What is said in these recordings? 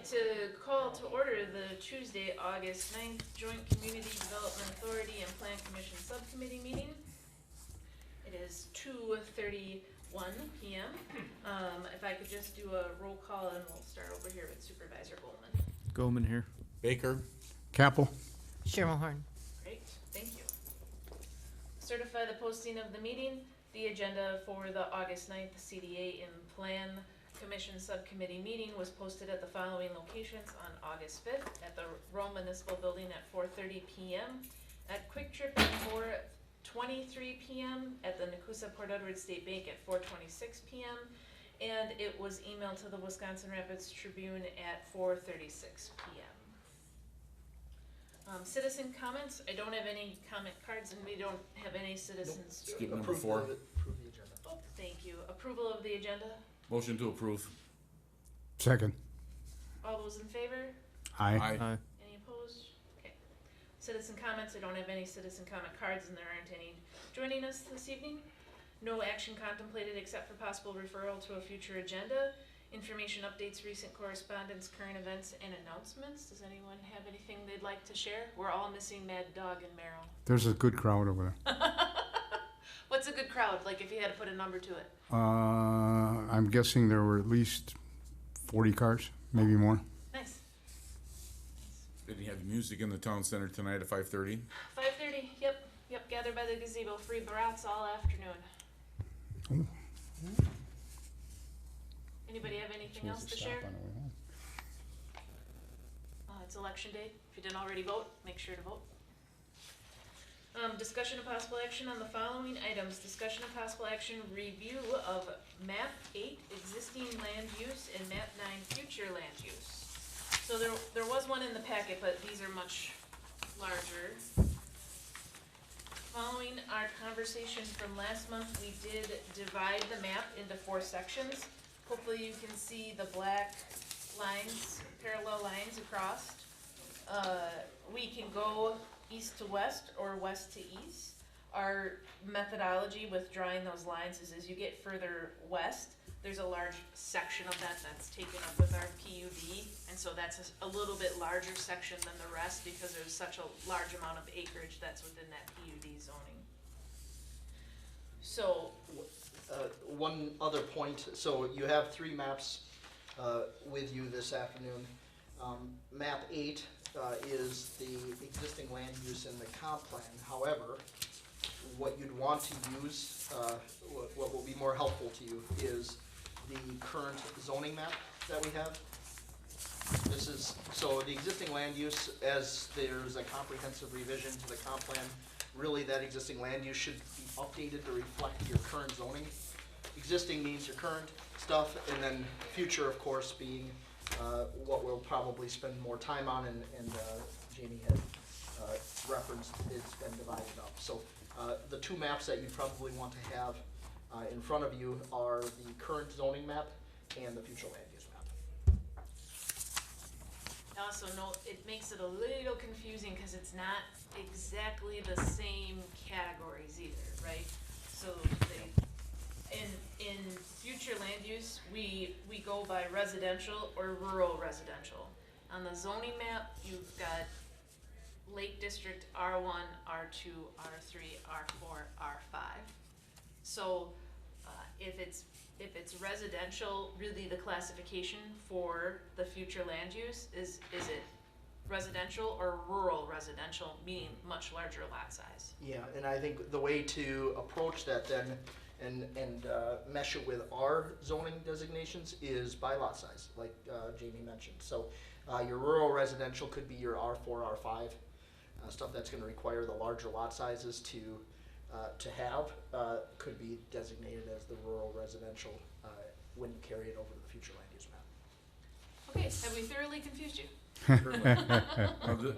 to call to order the Tuesday, August 9th Joint Community Development Authority and Plan Commission Subcommittee meeting. It is 2:31 p.m. If I could just do a roll call, and we'll start over here with Supervisor Bowman. Goldman here. Baker. Capel. Shermelhorn. Great, thank you. Certify the posting of the meeting. The agenda for the August 9th CDA and Plan Commission Subcommittee meeting was posted at the following locations on August 5th at the Rome Municipal Building at 4:30 p.m., at Quick Trip at 4:23 p.m., at the Nakusa Port Edward State Bank at 4:26 p.m., and it was emailed to the Wisconsin Rapids Tribune at 4:36 p.m. Citizen comments. I don't have any comment cards, and we don't have any citizens. Skip number 4. Approve the agenda. Oh, thank you. Approval of the agenda. Motion to approve. Second. All those in favor? Aye. Aye. Any opposed? Okay. Citizen comments. I don't have any citizen comment cards, and there aren't any joining us this evening. No action contemplated except for possible referral to a future agenda. Information updates, recent correspondence, current events, and announcements. Does anyone have anything they'd like to share? We're all missing Mad Dog and Merrill. There's a good crowd over there. What's a good crowd? Like if you had to put a number to it. I'm guessing there were at least 40 cars, maybe more. Nice. Did you have music in the town center tonight at 5:30? 5:30. Yep. Gather by the gazebo. Free brats all afternoon. Ooh. Anybody have anything else to share? It's election day. If you didn't already vote, make sure to vote. Discussion of possible action on the following items. Discussion of possible action review of map 8 existing land use and map 9 future land use. So there was one in the packet, but these are much larger. Following our conversation from last month, we did divide the map into 4 sections. Hopefully you can see the black lines, parallel lines across. We can go east to west or west to east. Our methodology with drawing those lines is as you get further west, there's a large section of that that's taken up with our PUD, and so that's a little bit larger section than the rest because there's such a large amount of acreage that's within that PUD zoning. So, One other point, so you have 3 maps with you this afternoon. Map 8 is the existing land use in the comp plan. However, what you'd want to use, what will be more helpful to you is the current zoning map that we have. This is, so the existing land use, as there's a comprehensive revision to the comp plan, really that existing land use should be updated to reflect your current zoning. Existing means your current stuff, and then future, of course, being what we'll probably spend more time on, and Jamie had referenced, it's been divided up. So the 2 maps that you probably want to have in front of you are the current zoning map and the future land use map. also note, it makes it a little confusing because it's not exactly the same categories either, right? So in future land use, we go by residential or rural residential. On the zoning map, you've got Lake District R1, R2, R3, R4, R5. So if it's residential, really the classification for the future land use is it residential or rural residential, meaning much larger lot size? Yeah, and I think the way to approach that then and mesh it with our zoning designations is by lot size, like Jamie mentioned. So your rural residential could be your R4, R5, stuff that's going to require the larger lot sizes to have, could be designated as the rural residential when you carry it over to the future land use map. Okay, have we thoroughly confused you?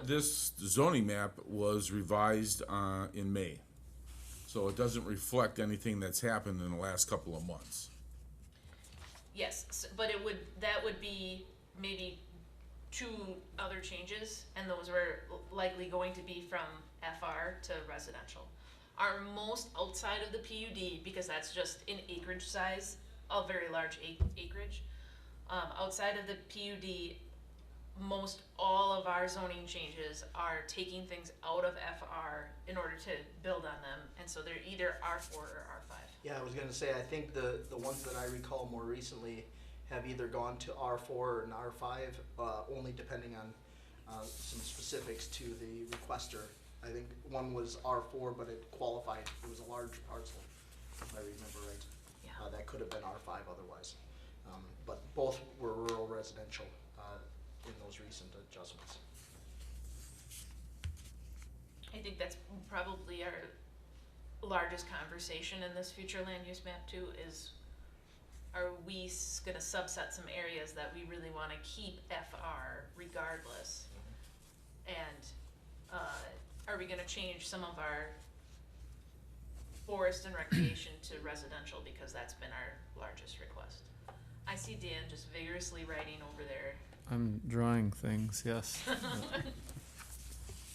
This zoning map was revised in May, so it doesn't reflect anything that's happened in the last couple of months. Yes, but that would be maybe 2 other changes, and those were likely going to be from FR to residential. Our most outside of the PUD, because that's just in acreage size, a very large acreage. Outside of the PUD, most all of our zoning changes are taking things out of FR in order to build on them, and so they're either R4 or R5. Yeah, I was gonna say, I think the ones that I recall more recently have either gone to R4 or an R5, only depending on some specifics to the requester. I think one was R4, but it qualified, it was a large parcel, if I remember right. Yeah. That could have been R5 otherwise. But both were rural residential in those recent adjustments. I think that's probably our largest conversation in this future land use map too, is are we gonna subset some areas that we really wanna keep FR regardless? And are we gonna change some of our forest and recreation to residential, because that's been our largest request? I see Dan just vigorously writing over there. I'm drawing things, yes.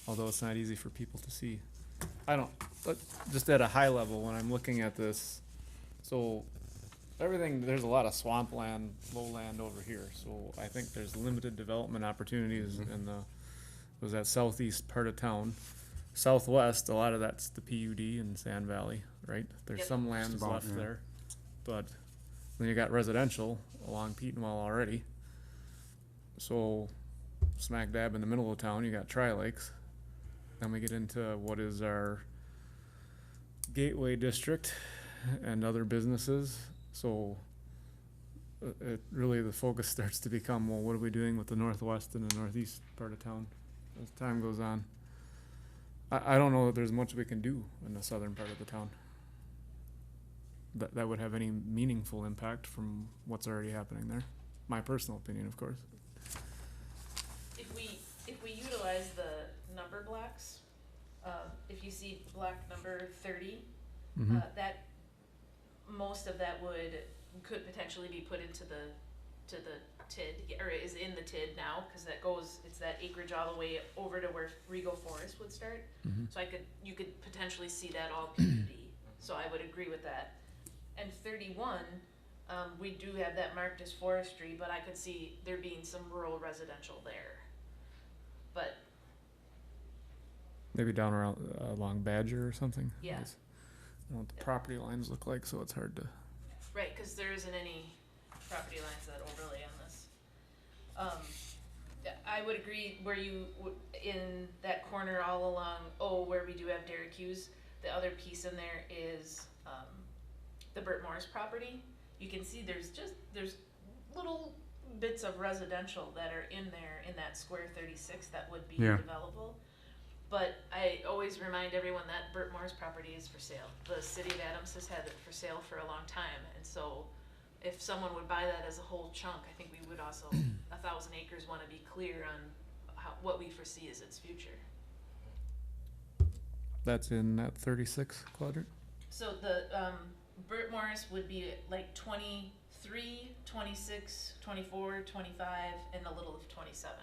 Although it's not easy for people to see. I don't, but just at a high level, when I'm looking at this, so everything, there's a lot of swampland, lowland over here, so I think there's limited development opportunities in the, was that southeast part of town. Southwest, a lot of that's the PUD and Sand Valley, right? There's Yep. some lands about, left yeah. there, but then you got residential along Petenwell already. So smack dab in the middle of town, you got Tri-Lakes. Then we get into what is our gateway district and other businesses. So it really, the focus starts to become, well, what are we doing with the northwest and the northeast part of town as time goes on? I don't know that there's much we can do in the southern part of the town that would have any meaningful impact from what's already happening there. My personal opinion, of course. If we utilize the number blocks, if you see block number 30, that most of that could potentially be put into the TID, or is in the TID now, because it's that acreage all the way over to where Regal Forest would start. So you could potentially see that all PUD. So I would agree with that. And 31, we do have that marked as forestry, but I could see there being some rural residential there. But Maybe down around along Badger or something. Yeah. I don't know what the property lines look like, so it's hard to. right, because there isn't any property lines that overlay on this. I would agree where in that corner all along, where we do have Derek Hughes, the other piece in there is the Burt Morris property. You can see there's little bits of residential that are in there in that square 36 that would be Yeah. developable. But I always remind everyone that Burt Morris property is for sale. The city of Adams has had it for sale for a long time, and so if someone would buy that as a whole chunk, I think we would also, 1,000 acres, want to be clear on what we foresee as its future. That's in that 36 quadrant? So the Burt Morris would be like 23, 26, 24, 25, and a little of 27.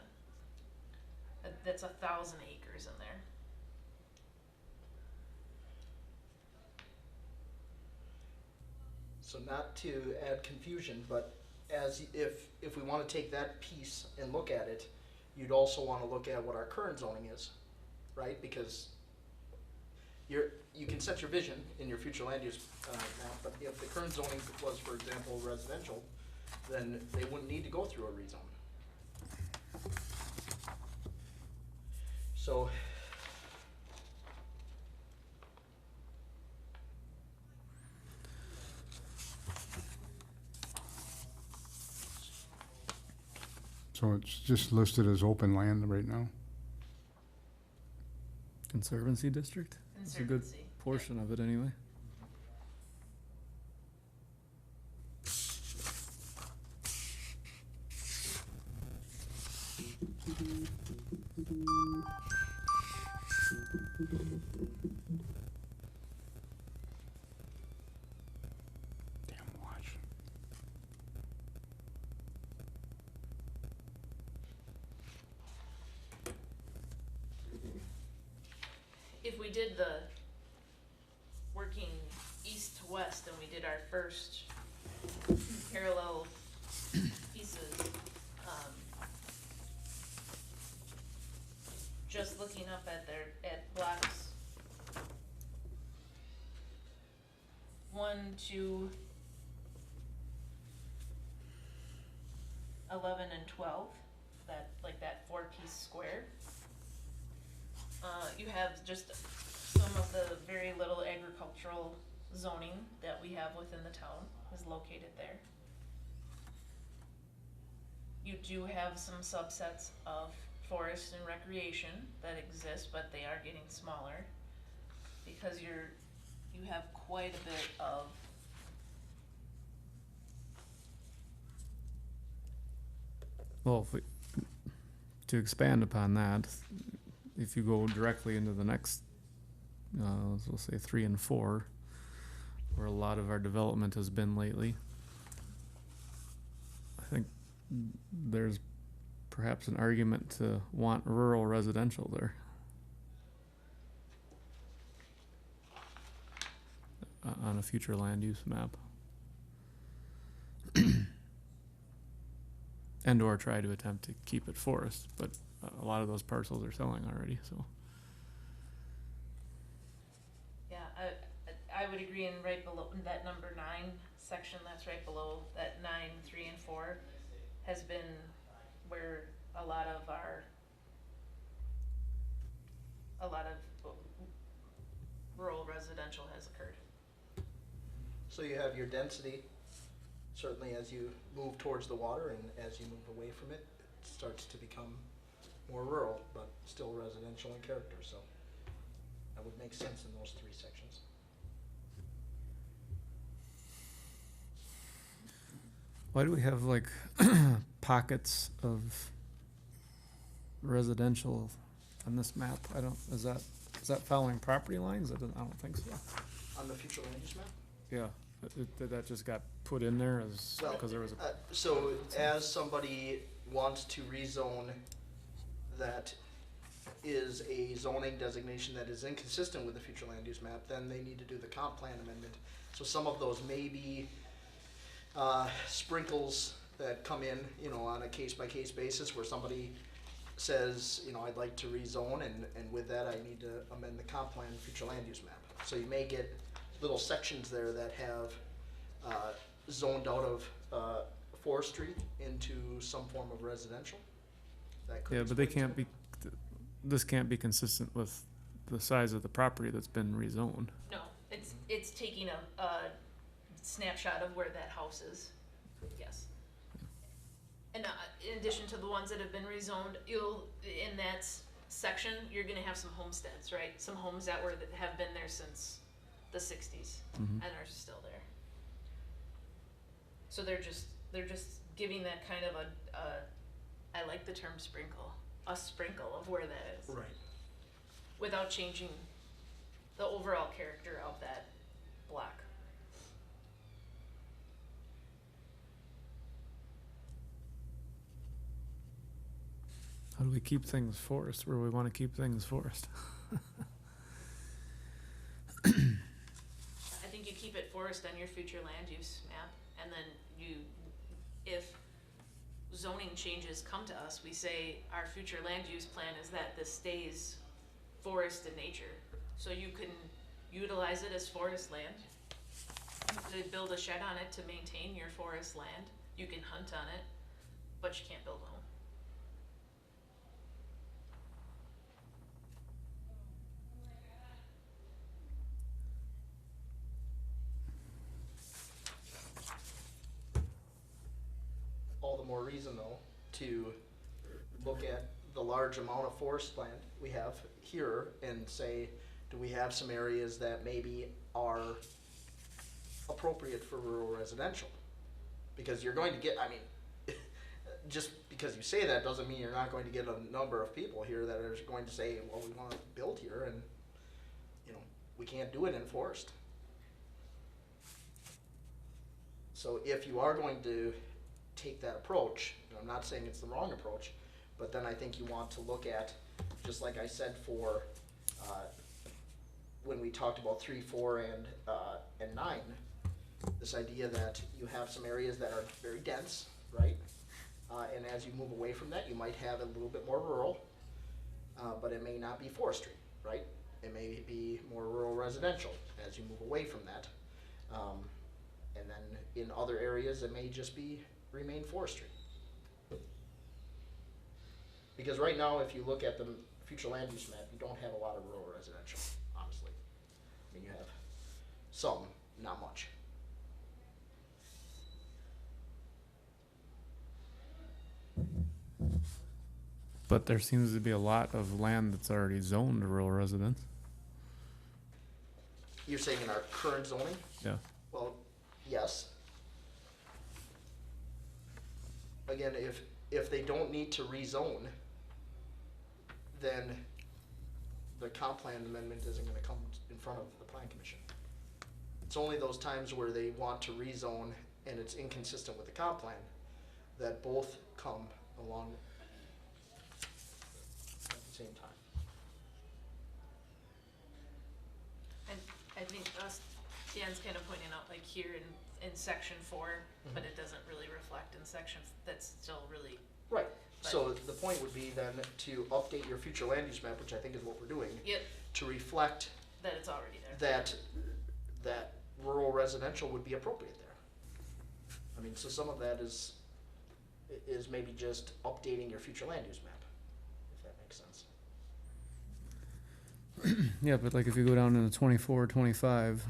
That's 1,000 acres in there. So not to add confusion, but if we want to take that piece and look at it, you'd also want to look at what our current zoning is, right? Because you can set your vision in your future land use map, but if the current zoning was, for example, residential, then they wouldn't need to go through a rezone. So So it's just listed as open land right now? Conservancy district? It's a good Conservancy. portion of it anyway. Damn watch. If we did the working east to west and we did our first parallel pieces, to 11 and 12, that, like that 4-piece square. You have just some of the very little agricultural zoning that we have within the town is located there. You do have some subsets of forest and recreation that exist, but they are getting smaller because you have quite a bit of Well, if we, to expand upon that, if you go directly into the next, we'll say 3 and 4, where a lot of our development has been lately, I think there's perhaps an argument to want rural residential there. On a future land use map. And or try to attempt to keep it forest, but a lot of those parcels are selling already, so. Yeah, I would agree, and right below that number 9 section, that's right below that 9, 3, and 4 has been where a lot of rural residential has occurred. So you have your density, certainly as you move towards the water and as you move away from it, it starts to become more rural, but still residential in character, so that would make sense in those 3 sections. Why do we have like pockets of residential on this map? Is that following property lines? I don't think so. On the future land use map? Yeah, that just got put in there as, Well, because there was a, so as somebody wants to rezone that is a zoning designation that is inconsistent with the future land use map, then they need to do the comp plan amendment. So some of those may be sprinkles that come in, on a case-by-case basis where somebody says, I'd like to rezone, and with that I need to amend the comp plan future land use map. So you may get little sections there that have zoned out of forestry into some form of residential. That could yeah, but they explain can't be, this can't be consistent with the size of the property that's been rezoned. No, it's taking a snapshot of where that house is, yes. And in addition to the ones that have been rezoned, in that section, you're gonna have some homesteads, right? Some homes that have been there since the 60s and are still there. So they're just giving that kind of I like the term sprinkle, a sprinkle of where that is. Right. Without changing the overall character of that block. How do we keep things forest where we want to keep things forest? I think you keep it forest on your future land use map, and then if zoning changes come to us, we say our future land use plan is that this stays forest in nature. So you can utilize it as forest land. You could build a shed on it to maintain your forest land. You can hunt on it, but you can't build a home. All the more reason, though, to look at the large amount of forest land we have here and say, do we have some areas that maybe are appropriate for rural residential? Because you're going to get, just because you say that doesn't mean you're not going to get a number of people here that are going to say, well, we want to build here and, we can't do it in forest. So if you are going to take that approach, and I'm not saying it's the wrong approach, but then I think you want to look at, just like I said for when we talked about 3, 4, and 9, this idea that you have some areas that are very dense, right? And as you move away from that, you might have a little bit more rural, but it may not be forestry, right? It may be more rural residential as you move away from that. And then in other areas, it may just remain forestry. Because right now, if you look at the future land use map, you don't have a lot of rural residential, honestly. I mean, you have some, not much. But there seems to be a lot of land that's already zoned to rural residence. You're saying in our current zoning? Yeah. Well, yes. Again, if they don't need to rezone, then the comp plan amendment isn't gonna come in front of the plan commission. It's only those times where they want to rezone and it's inconsistent with the comp plan that both come along at the same time. And I think Dan's kind of pointing out, like here in section 4, but it doesn't really reflect in section, that's still really, Right, so the point would be then to update your future land use map, which I think is what we're doing, yep, to reflect that it's already there. that rural residential would be appropriate there. I mean, so some of that is maybe just updating your future land use map, if that makes sense. Yeah, but like if you go down into 24, 25,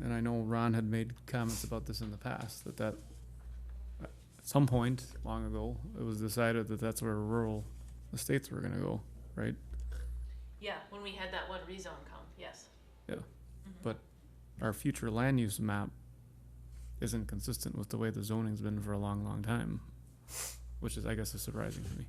and I know Ron had made comments about this in the past, that at some point long ago, it was decided that that's where rural estates were gonna go, right? Yeah, when we had that one rezone come, yes. Yeah. But our future land use map isn't consistent with the way the zoning's been for a long, long time, which is, I guess, is surprising to me.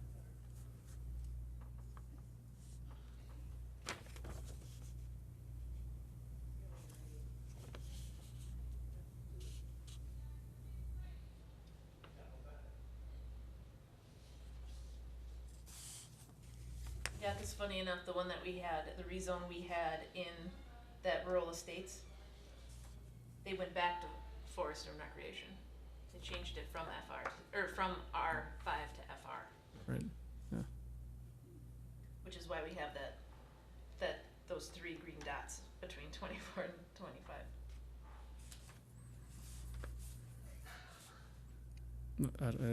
Yeah, because funny enough, the one that we had, the rezone we had in that rural estates, they went back to forest and recreation. They changed it from FR, or from R5 to FR, Right. Yeah. which is why we have those 3 green dots between 24 and 25.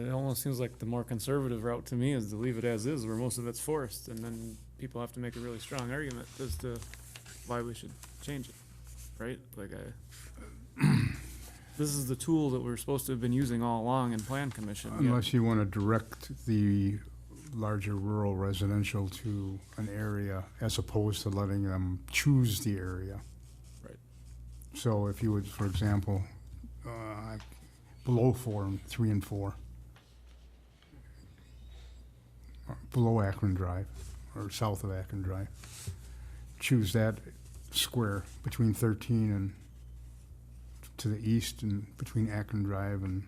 It almost seems like the more conservative route to me is to leave it as is, where most of it's forest, and then people have to make a really strong argument as to why we should change it, right? Like this is the tool that we're supposed to have been using all along in Plan Commission. yet- Unless you want to direct the larger rural residential to an area as opposed to letting them choose the area. Right. So if you would, for example, below 3 and 4, or below Akron Drive, or south of Akron Drive, choose that square between 13 and to the east and between Akron Drive and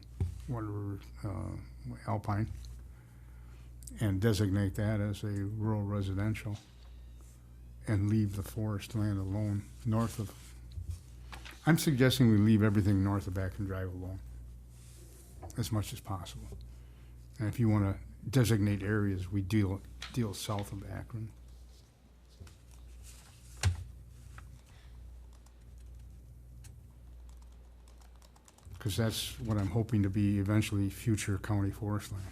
whatever, Alpine, and designate that as a rural residential and leave the forest land alone north of, I'm suggesting we leave everything north of Akron Drive alone as much as possible. And if you want to designate areas, we deal south of Akron. Because that's what I'm hoping to be eventually future county forest land.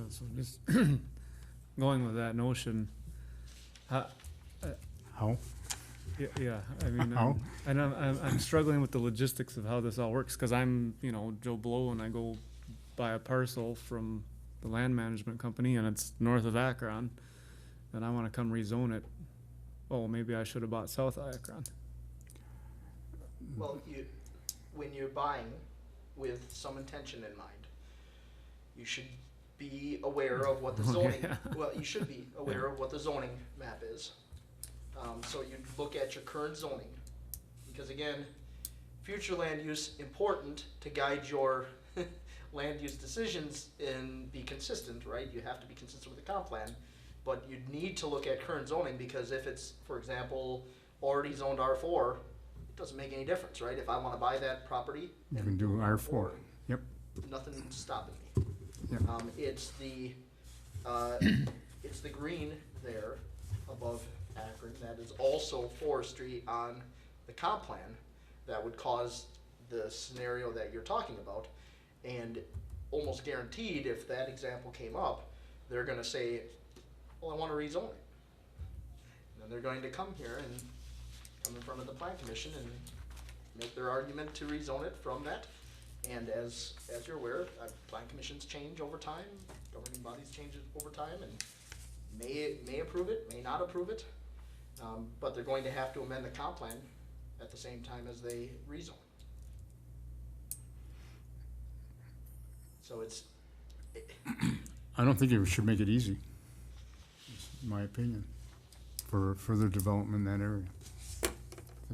So just going with that notion, How? yeah, I mean, How? I'm struggling with the logistics of how this all works, because I'm, Joe Blow, and I go buy a parcel from the land management company, and it's north of Akron, and I want to come rezone it. Oh, maybe I should have bought south of Akron. Well, when you're buying with some intention in mind, you should be aware of what the zoning, yeah. well, you should be aware of what the zoning map is. So you look at your current zoning, because again, future land use important to guide your land use decisions and be consistent, right? You have to be consistent with the comp plan, but you need to look at current zoning, because if it's, for example, already zoned R4, it doesn't make any difference, right? If I wanna buy that property. You and can do R4. Yep. Nothing's stopping me. Yeah. It's the green there above Akron that is also forestry on the comp plan that would cause the scenario that you're talking about. And almost guaranteed, if that example came up, they're gonna say, well, I wanna rezone it. And then they're going to come here and come in front of the plan commission and make their argument to rezone it from that. And as you're aware, plan commissions change over time, governing bodies change over time, and may approve it, may not approve it. But they're going to have to amend the comp plan at the same time as they rezone. So it's, I don't think you should make it easy, in my opinion, for further development in that area. I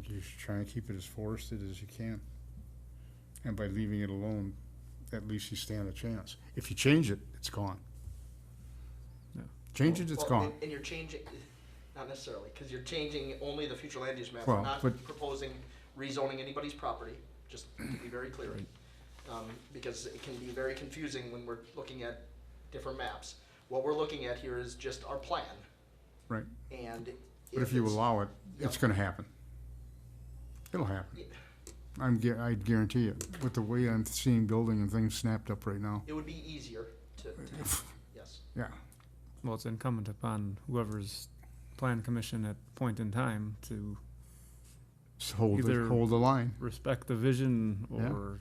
think you should try and keep it as forested as you can. And by leaving it alone, at least you stand a chance. If you change it, it's gone. Yeah. Change it, it's well, gone. And you're changing, not necessarily, because you're changing only the future land use map. Well, We're not but- proposing rezoning anybody's property, just to be very clear. Because it can be very confusing when we're looking at different maps. What we're looking at here is just our plan, Right. and But if you it's- allow it, it's Yep. gonna happen. It'll happen. Yeah. I guarantee you, with the way I'm seeing building and things snapped up right now. It would be easier to yes. Yeah, Well, it's incumbent upon whoever's plan commission at point in time to just Either- hold the line. respect the vision Yeah. or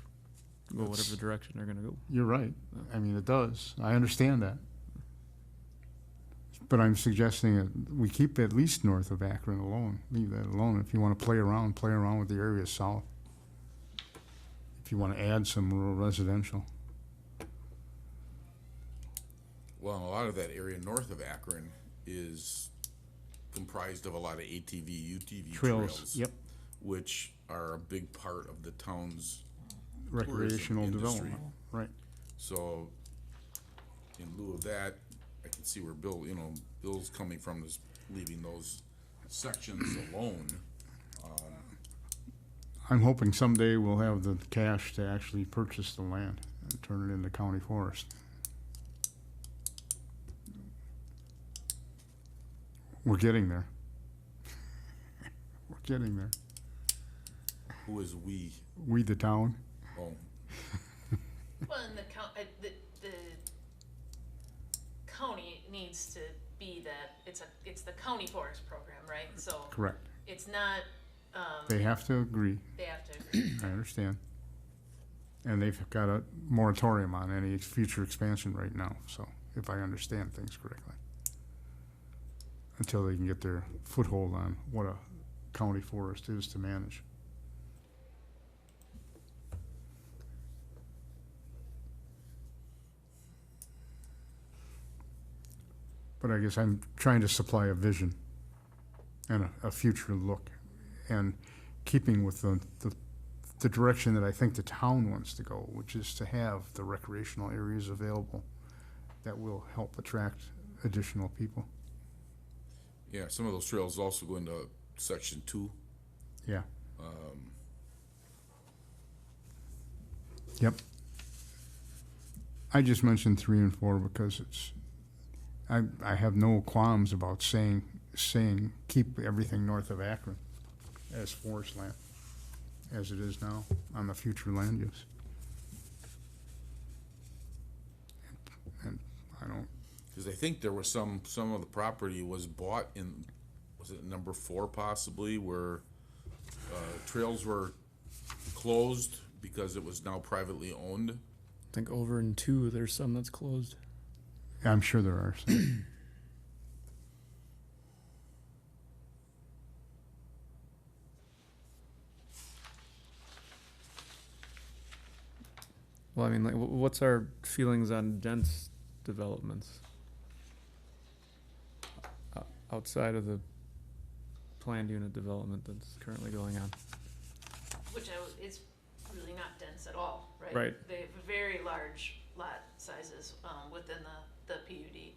go That's- whatever direction they're gonna go. You're right. Yeah. I mean, it does. I understand that. But I'm suggesting that we keep at least north of Akron alone. Leave that alone. If you want to play around with the area south. If you want to add some rural residential. Well, a lot of that area north of Akron is comprised of a lot of ATV, UTV trails. Yep. Which are a big part of the town's Recreational industry. development. Right. So, in lieu of that, I can see where Bill's coming from, is leaving those sections alone. I'm hoping someday we'll have the cash to actually purchase the land and turn it into county forest. We're getting there. We're getting there. Who is we? We the town. Oh, Well, and the county needs to be that, it's the county forest program, right? So Correct. it's not, They have to agree. they have to agree. I understand. And they've got a moratorium on any future expansion right now, so, if I understand things correctly. Until they can get their foothold on what a county forest is to manage. But I guess I'm trying to supply a vision and a future look, and keeping with the direction that I think the town wants to go, which is to have the recreational areas available that will help attract additional people. yeah, some of those trails also go into section 2. Yeah. Yep. I just mentioned 3 and 4 because I have no qualms about saying keep everything north of Akron as forest land, as it is now on the future land use. And I don't, Because I think there was some of the property was bought in, was it number 4 possibly, where trails were closed because it was now privately owned. I think over in 2, there's some that's closed. I'm sure there are some. Well, I mean, like, what's our feelings on dense developments? Outside of the planned unit development that's currently going on. Which is really not dense at all, right? Right. They have very large lot sizes, within the PUD.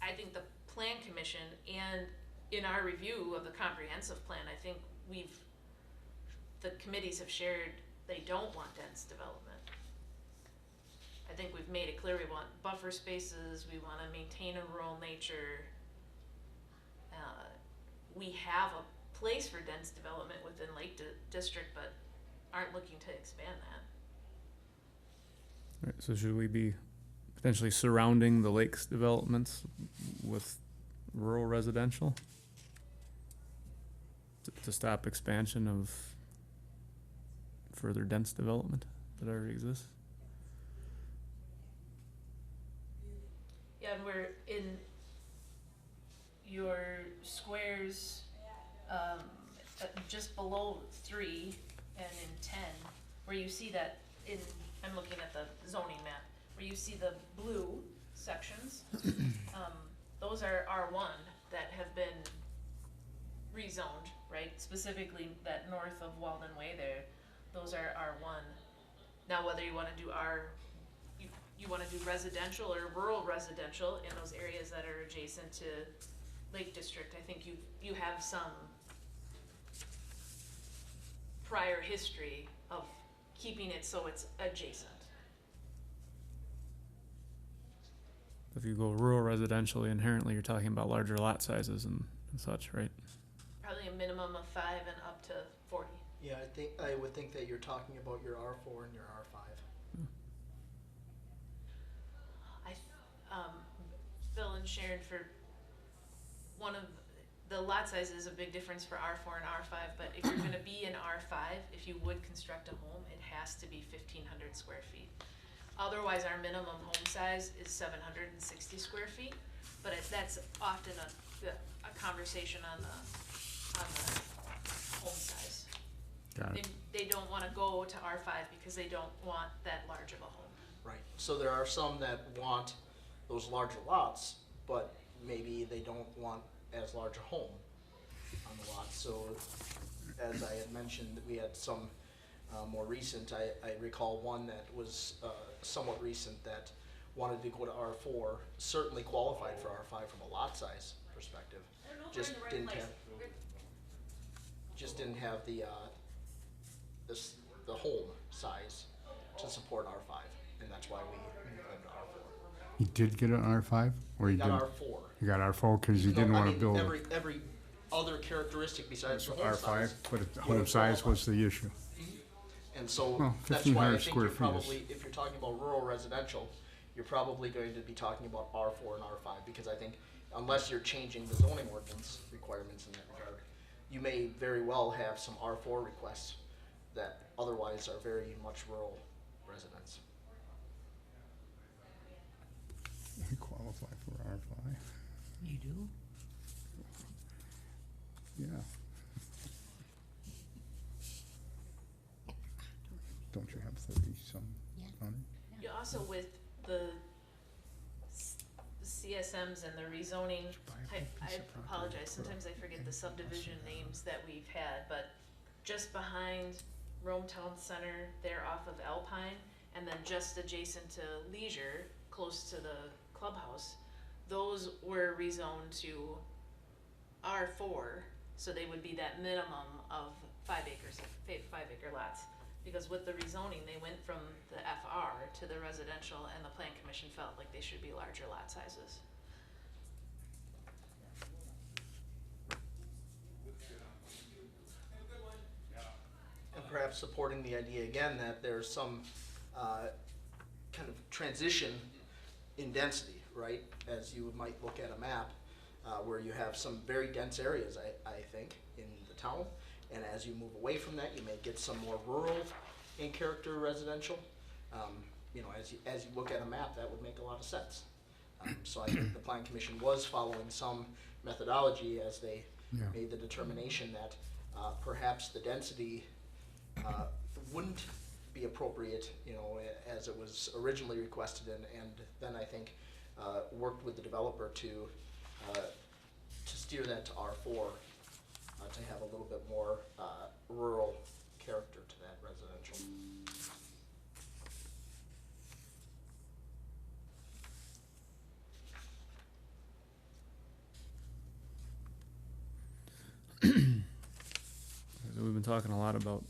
I think the plan commission and in our review of the comprehensive plan, I think the committees have shared they don't want dense development. I think we've made it clear we want buffer spaces, we wanna maintain a rural nature. We have a place for dense development within Lake District, but aren't looking to expand that. Right, so should we be potentially surrounding the lakes developments with rural residential? To stop expansion of further dense development that already exists? Yeah, and we're in your squares, just below 3 and in 10, where you see that I'm looking at the zoning map, where you see the blue sections. Those are R1 that have been rezoned, right? Specifically that north of Walden Way there, those are R1. Now, whether you wanna do you wanna do residential or rural residential in those areas that are adjacent to Lake District, I think you have some prior history of keeping it so it's adjacent. If you go rural residentially, inherently you're talking about larger lot sizes and such, right? Probably a minimum of 5 and up to 40. Yeah, I would think that you're talking about your R4 and your R5. Bill and Sharon, for one of the lot size is a big difference for R4 and R5, but if you're gonna be in R5, if you would construct a home, it has to be 1,500 square feet. Otherwise, our minimum home size is 760 square feet, but that's often a conversation on the home size. Got it. They don't wanna go to R5 because they don't want that large of a home. Right, so there are some that want those larger lots, but maybe they don't want as large a home on the lot. So as I had mentioned, we had some more recent, I recall one that was somewhat recent that wanted to go to R4, certainly qualified for R5 from a lot size perspective. Just didn't have the home size to support R5, and that's why we moved them to R4. He did get an R5, or he Got didn't? R4. He got R4 because he No, didn't I want to mean, build every other characteristic besides the home R5, size. but the would home have size was qualified. the issue. And so Well, that's why I 1,500 think square you're feet is- probably, if you're talking about rural residential, you're probably going to be talking about R4 and R5, because I think unless you're changing the zoning ordinance requirements in that regard, you may very well have some R4 requests that otherwise are very much rural residents. He qualified for R5. You do? Yeah. Don't you have 30-some Yeah. on it? You also with the CSMs and the rezoning, I apologize, sometimes I forget the subdivision names that we've had, but just behind Rome Town Center, there off of Alpine, and then just adjacent to Leisure, close to the clubhouse, those were rezoned to R4, so they would be that minimum of 5 acres, 5 acre lots. Because with the rezoning, they went from the FR to the residential, and the plan commission felt like they should be larger lot sizes. And perhaps supporting the idea again that there's some kind of transition in density, right? As you might look at a map where you have some very dense areas, I think, in the town. And as you move away from that, you may get some more rural in character residential. As you look at a map, that would make a lot of sense. So I think the Plan Commission was following some methodology as they Yeah. made the determination that perhaps the density wouldn't be appropriate, as it was originally requested, and then I think worked with the developer to steer that to R4, to have a little bit more rural character to that residential. been talking a lot about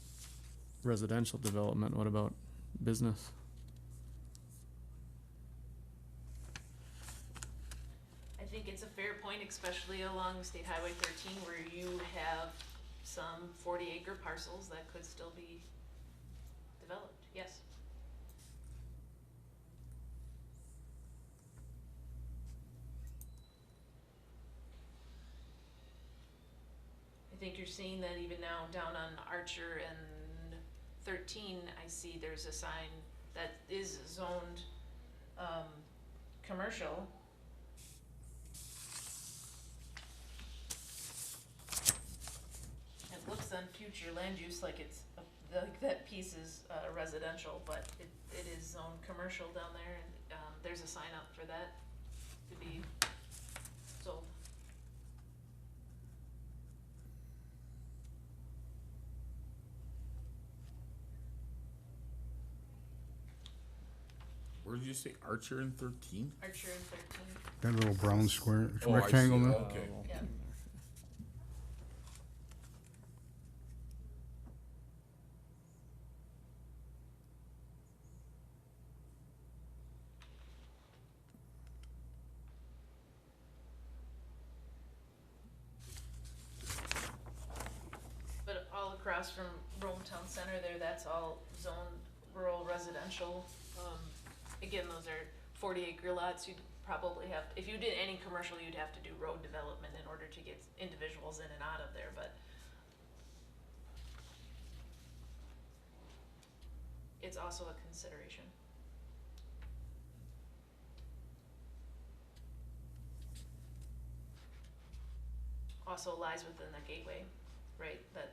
residential development. What about business? I think it's a fair point, especially along State Highway 13, where you have some 40-acre parcels that could still be developed, yes. I think you're seeing that even now down on Archer and 13, I see there's a sign that is zoned, commercial. It looks on future land use like it's, like that piece is, residential, but it is zoned commercial down there, and, there's a sign up for that to be sold. Where did you say Archer in 13? Archer and 13, That little brown square, Oh, I see. rectangle there. Okay. yeah. But all across from Rome Town Center there, that's all zone rural residential. Again, those are 40-acre lots. You'd probably have, if you did any commercial, you'd have to do road development in order to get individuals in and out of there, but it's also a consideration. Also lies within the gateway, right, that.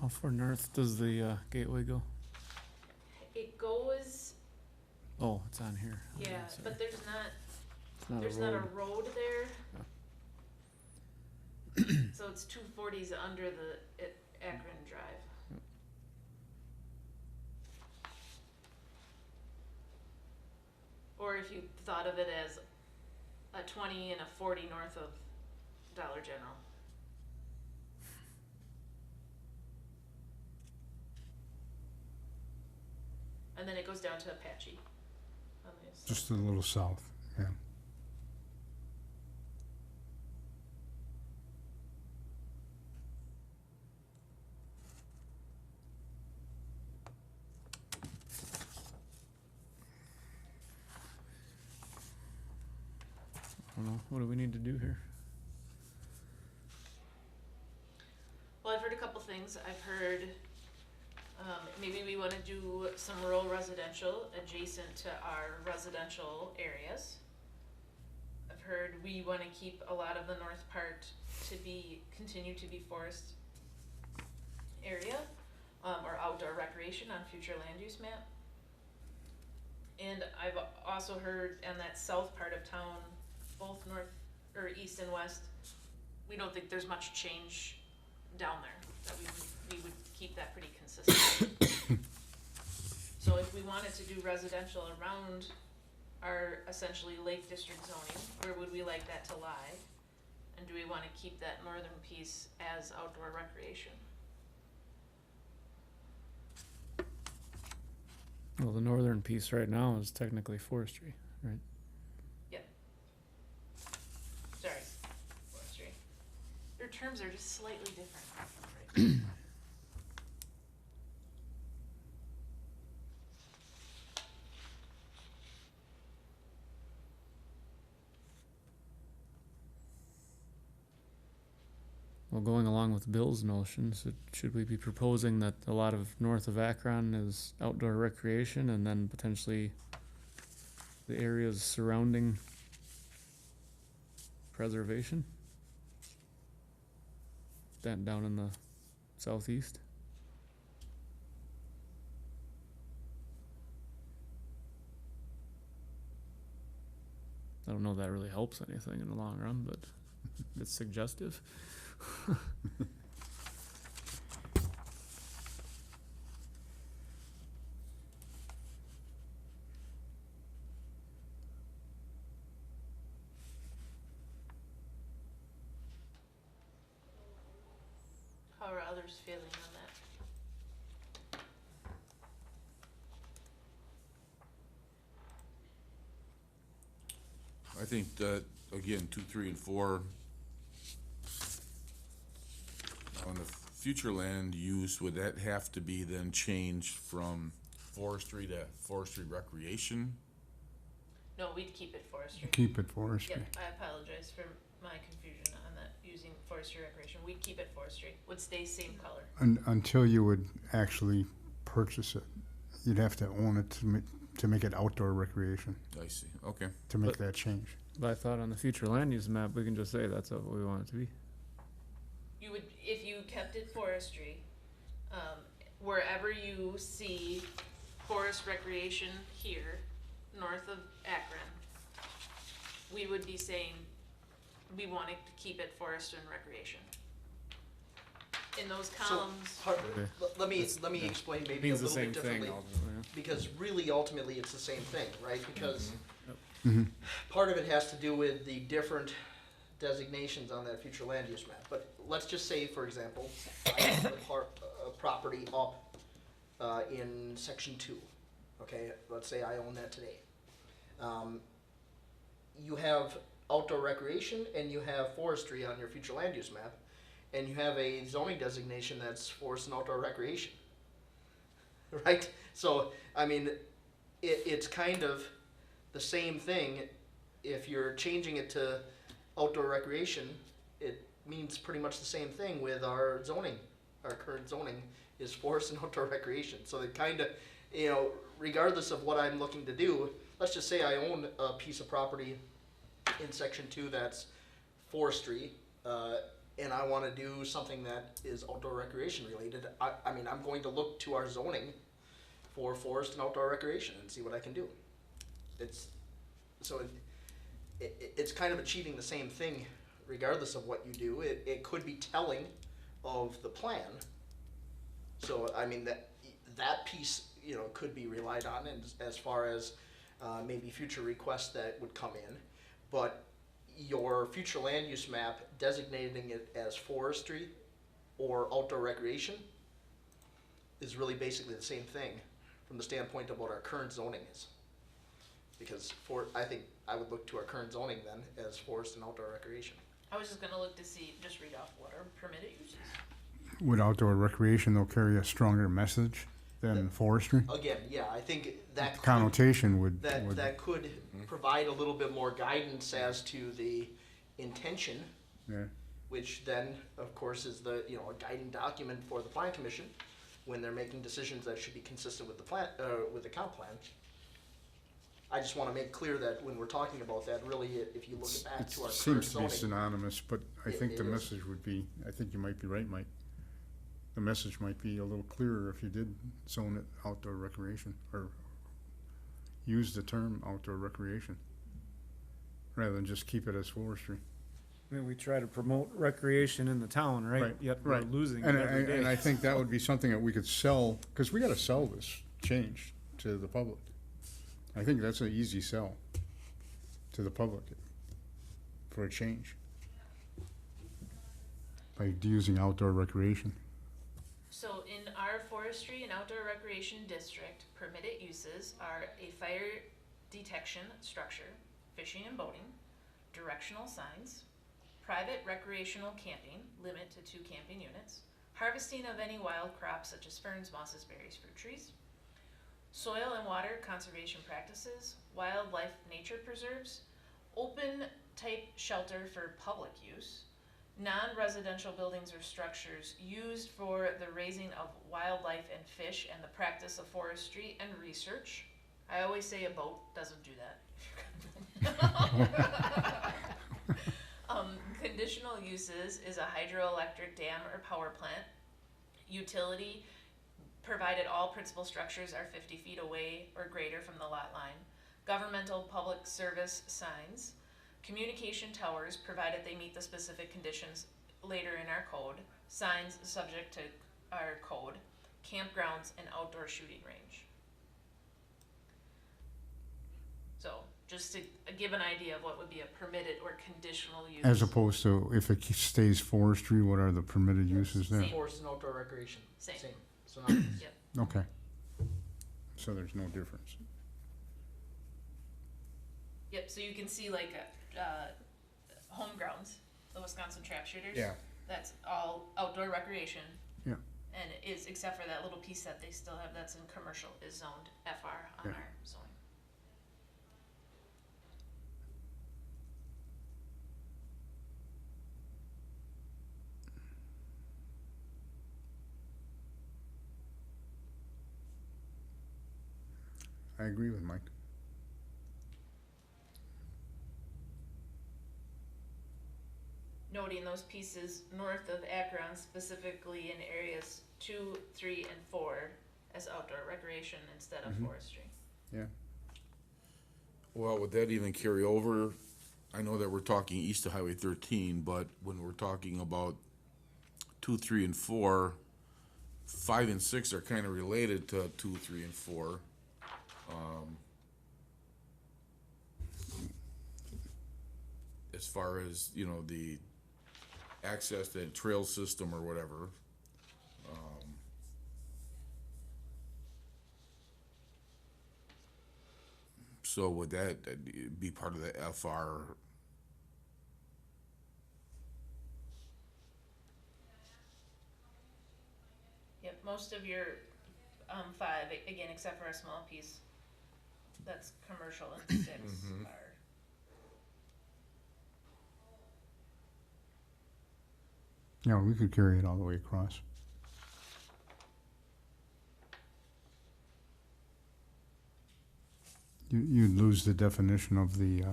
How far north does the gateway go? It goes, Oh, it's on here. Okay, yeah, sorry. but there's not, It's not there's a not road. a road there. So it's 240s under the Akron Drive. Yep. Or if you thought of it as a 20 and a 40 north of Dollar General. And then it goes down to Apache. On the other side. Just a little south, yeah. I don't know. What do we need to do here? Well, I've heard a couple things. I've heard, maybe we wanna do some rural residential adjacent to our residential areas. I've heard we wanna keep a lot of the north part to be, continue to be forest area, or outdoor recreation on future land use map. And I've also heard on that south part of town, both north, or east and west, we don't think there's much change down there, that we would keep that pretty consistent. So if we wanted to do residential around our essentially Lake District zoning, where would we like that to lie? And do we wanna keep that northern piece as outdoor recreation? Well, the northern piece right now is technically forestry, right? Sorry, forestry. Their terms are just slightly different, right? Well, going along with Bill's notions, should we be proposing that a lot of north of Akron is outdoor recreation and then potentially the areas surrounding preservation? That down in the southeast. I don't know if that really helps anything in the long run, but it's suggestive. How are others feeling on that? I think that, again, 2, 3, and 4, on the future land use, would that have to be then changed from forestry to forestry recreation? No, we'd keep it forestry. Keep it forestry. Yep, I apologize for my confusion on that, using forestry recreation. We'd keep it forestry, would stay same color. Until you would actually purchase it. You'd have to own it to make it outdoor recreation, I see, okay. to make But- that change. But I thought on the future land use map, we can just say that's what we want it to be. You would, if you kept it forestry, wherever you see forest recreation here, north of Akron, we would be saying, we want to keep it forest and recreation. In those columns, Okay. Let me yeah. explain maybe a Means the little same bit thing differently. ultimately. Because really, ultimately, it's the same thing, right? Because Mhm. part of it has to do with the different designations on that future land use map. But let's just say, for example, I have a property up in section 2. Okay, let's say I own that today. You have outdoor recreation and you have forestry on your future land use map, and you have a zoning designation that's forest and outdoor recreation. Right? So, I mean, it's kind of the same thing. If you're changing it to outdoor recreation, it means pretty much the same thing with our zoning. Our current zoning is forest and outdoor recreation. So it kind of, regardless of what I'm looking to do, let's just say I own a piece of property in section 2 that's forestry, and I want to do something that is outdoor recreation related. I mean, I'm going to look to our zoning for forest and outdoor recreation and see what I can do. It's kind of achieving the same thing regardless of what you do. It could be telling of the plan. So I mean that piece could be relied on, and as far as maybe future requests that would come in, but your future land use map designating it as forestry or outdoor recreation is really basically the same thing from the standpoint of what our current zoning is. Because I think I would look to our current zoning then as forest and outdoor recreation. I was just gonna look to see, just read off what are permitted uses. Would outdoor recreation, though, carry a stronger message than forestry? Again, yeah, I think that could, Connotation would. that could provide a little bit more guidance as to the intention, Yeah. which then, of course, is the a guiding document for the plan commission when they're making decisions that should be consistent with the plan, with the comp plan. I just want to make clear that when we're talking about that, really, if you look back It to our current seems to be zoning, synonymous, but I think It the is. message would be, I think you might be right, Mike. The message might be a little clearer if you did zone it outdoor recreation, or use the term outdoor recreation, rather than just keep it as forestry. I mean, we try to promote recreation in the town, right? Right, Yet we're right. losing it And every day. and I think that would be something that we could sell, because we gotta sell this change to the public. I think that's an easy sell to the public for a change. By using outdoor recreation. So in our forestry and outdoor recreation district, permitted uses are a fire detection structure, fishing and boating, directional signs, private recreational camping, limit to 2 camping units, harvesting of any wild crops such as ferns, mosses, berries, fruit trees, soil and water conservation practices, wildlife nature preserves, open type shelter for public use, non-residential buildings or structures used for the raising of wildlife and fish and the practice of forestry and research. I always say a boat doesn't do that. Conditional uses is a hydroelectric dam or power plant utility, provided all principal structures are 50 feet away or greater from the lot line. Governmental public service signs, communication towers, provided they meet the specific conditions later in our code, signs subject to our code, campgrounds, and outdoor shooting range. So, just to give an idea of what would be a permitted or conditional use. As opposed to if it stays forestry, what are the permitted uses there? Same. Forest and outdoor recreation. Same. So not, Yep. Okay. So there's no difference. Yep, so you can see like home grounds, the Wisconsin trap shooters. Yeah. That's all outdoor recreation. Yeah. And it is, except for that little piece that they still have that's in commercial, is zoned FR on Yeah. our zoning. I agree with Mike. Noting those pieces north of Akron, specifically in areas 2, 3, and 4 as outdoor recreation instead of forestry. Yeah. Well, would that even carry over? I know that we're talking east of Highway 13, but when we're talking about 2, 3, and 4, 5 and 6 are kind of related to 2, 3, and 4. As far as, you know, the access to the trail system or whatever. So would that be part of the FR? Yep, most of your 5, again, except for a small piece, that's commercial, and 6 are. Yeah, we could carry it all the way across. You'd lose the definition of the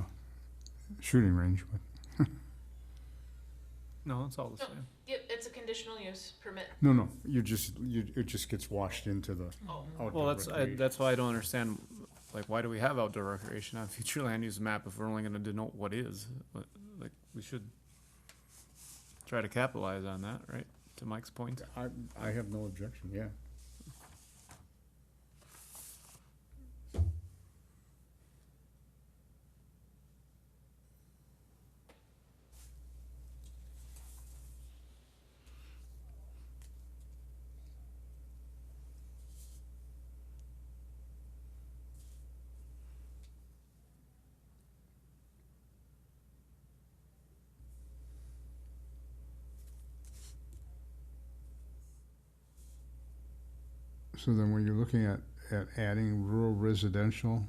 shooting range, but No, it's all the No, same. yep, it's a conditional use permit. no, it just gets washed into the Oh, outdoor Well, recreation. that's why I don't understand, like, why do we have outdoor recreation on future land use map if we're only gonna denote what is? Like, we should try to capitalize on that, right? To Mike's point. I have no objection, yeah. So then when you're looking at adding rural residential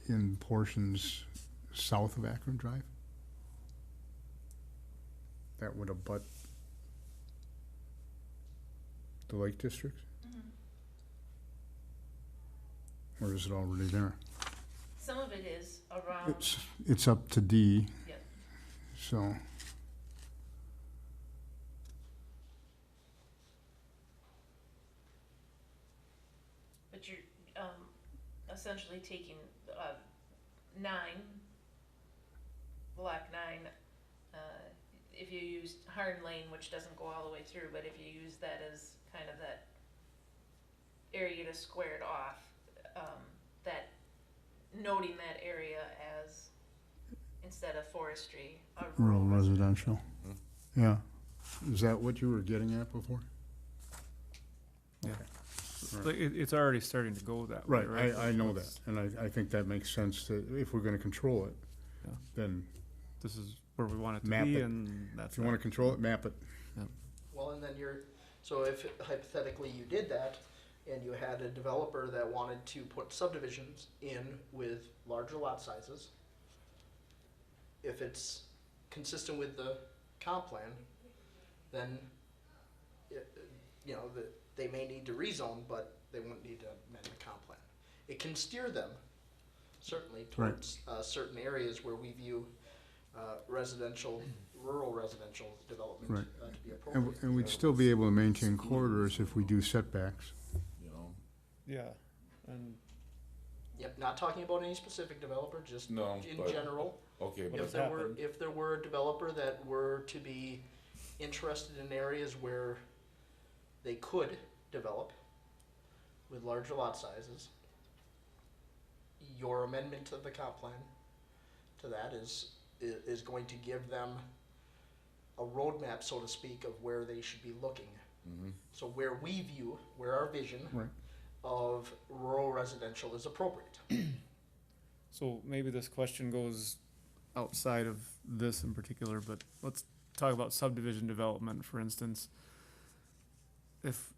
in portions south of Akron Drive? That would abut the Lake District? Or is it already there? some of it is around, It's up to D, yep, so, but you're essentially taking 9, block 9, if you use Hard Lane, which doesn't go all the way through, but if you use that as kind of that area to square it off, that noting that area as, instead of forestry, a rural residential. Yeah. Is that what you were getting at before? Yeah. Right. Like, it's already starting to go that way, right? I know that, and I think that makes sense to, if we're gonna control it, Yeah. then This is where we want it to Map be, it. and that's if you wanna that. control it, map it. well, and then so if hypothetically you did that, and you had a developer that wanted to put subdivisions in with larger lot sizes, if it's consistent with the comp plan, then, they may need to rezone, but they wouldn't need to amend the comp plan. It can steer them, certainly, towards certain areas where we view residential, rural residential development Right. to be And, appropriate. and we'd still be able to maintain corridors if we do setbacks. You know, Yeah, and Yep, not talking about any specific developer, just No, in but- general. okay, What but has happened? If there were a developer that were to be interested in areas where they could develop with larger lot sizes, your amendment to the comp plan to that is going to give them a roadmap, so to speak, of where they should be looking. mhm. So where our vision Right. of rural residential is appropriate. so maybe this question goes outside of this in particular, but let's talk about subdivision development, for instance. If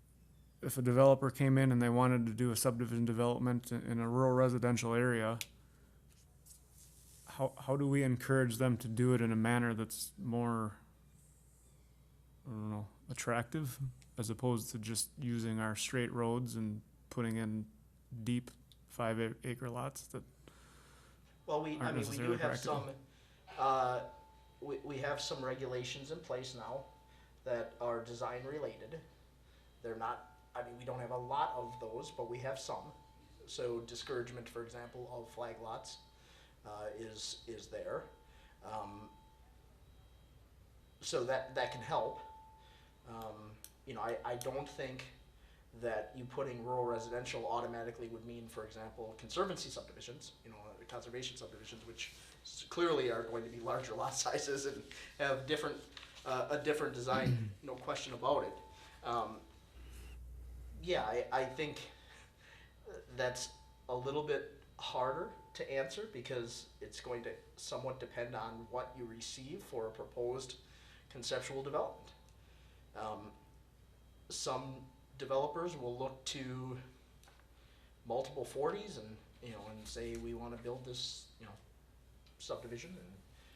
a developer came in and they wanted to do a subdivision development in a rural residential area, how do we encourage them to do it in a manner that's more, I don't know, attractive, as opposed to just using our straight roads and putting in deep 5 acre lots that Well, we do necessarily have practical. we have some regulations in place now that are design related. They're not, we don't have a lot of those, but we have some. So discouragement, for example, of flag lots, is there. So that can help. I don't think that you putting rural residential automatically would mean, for example, conservancy subdivisions, conservation subdivisions, which clearly are going to be larger lot sizes and have a different design, no question about it. I think that's a little bit harder to answer because it's going to somewhat depend on what you receive for a proposed conceptual development. Some developers will look to multiple 40s and say we want to build this subdivision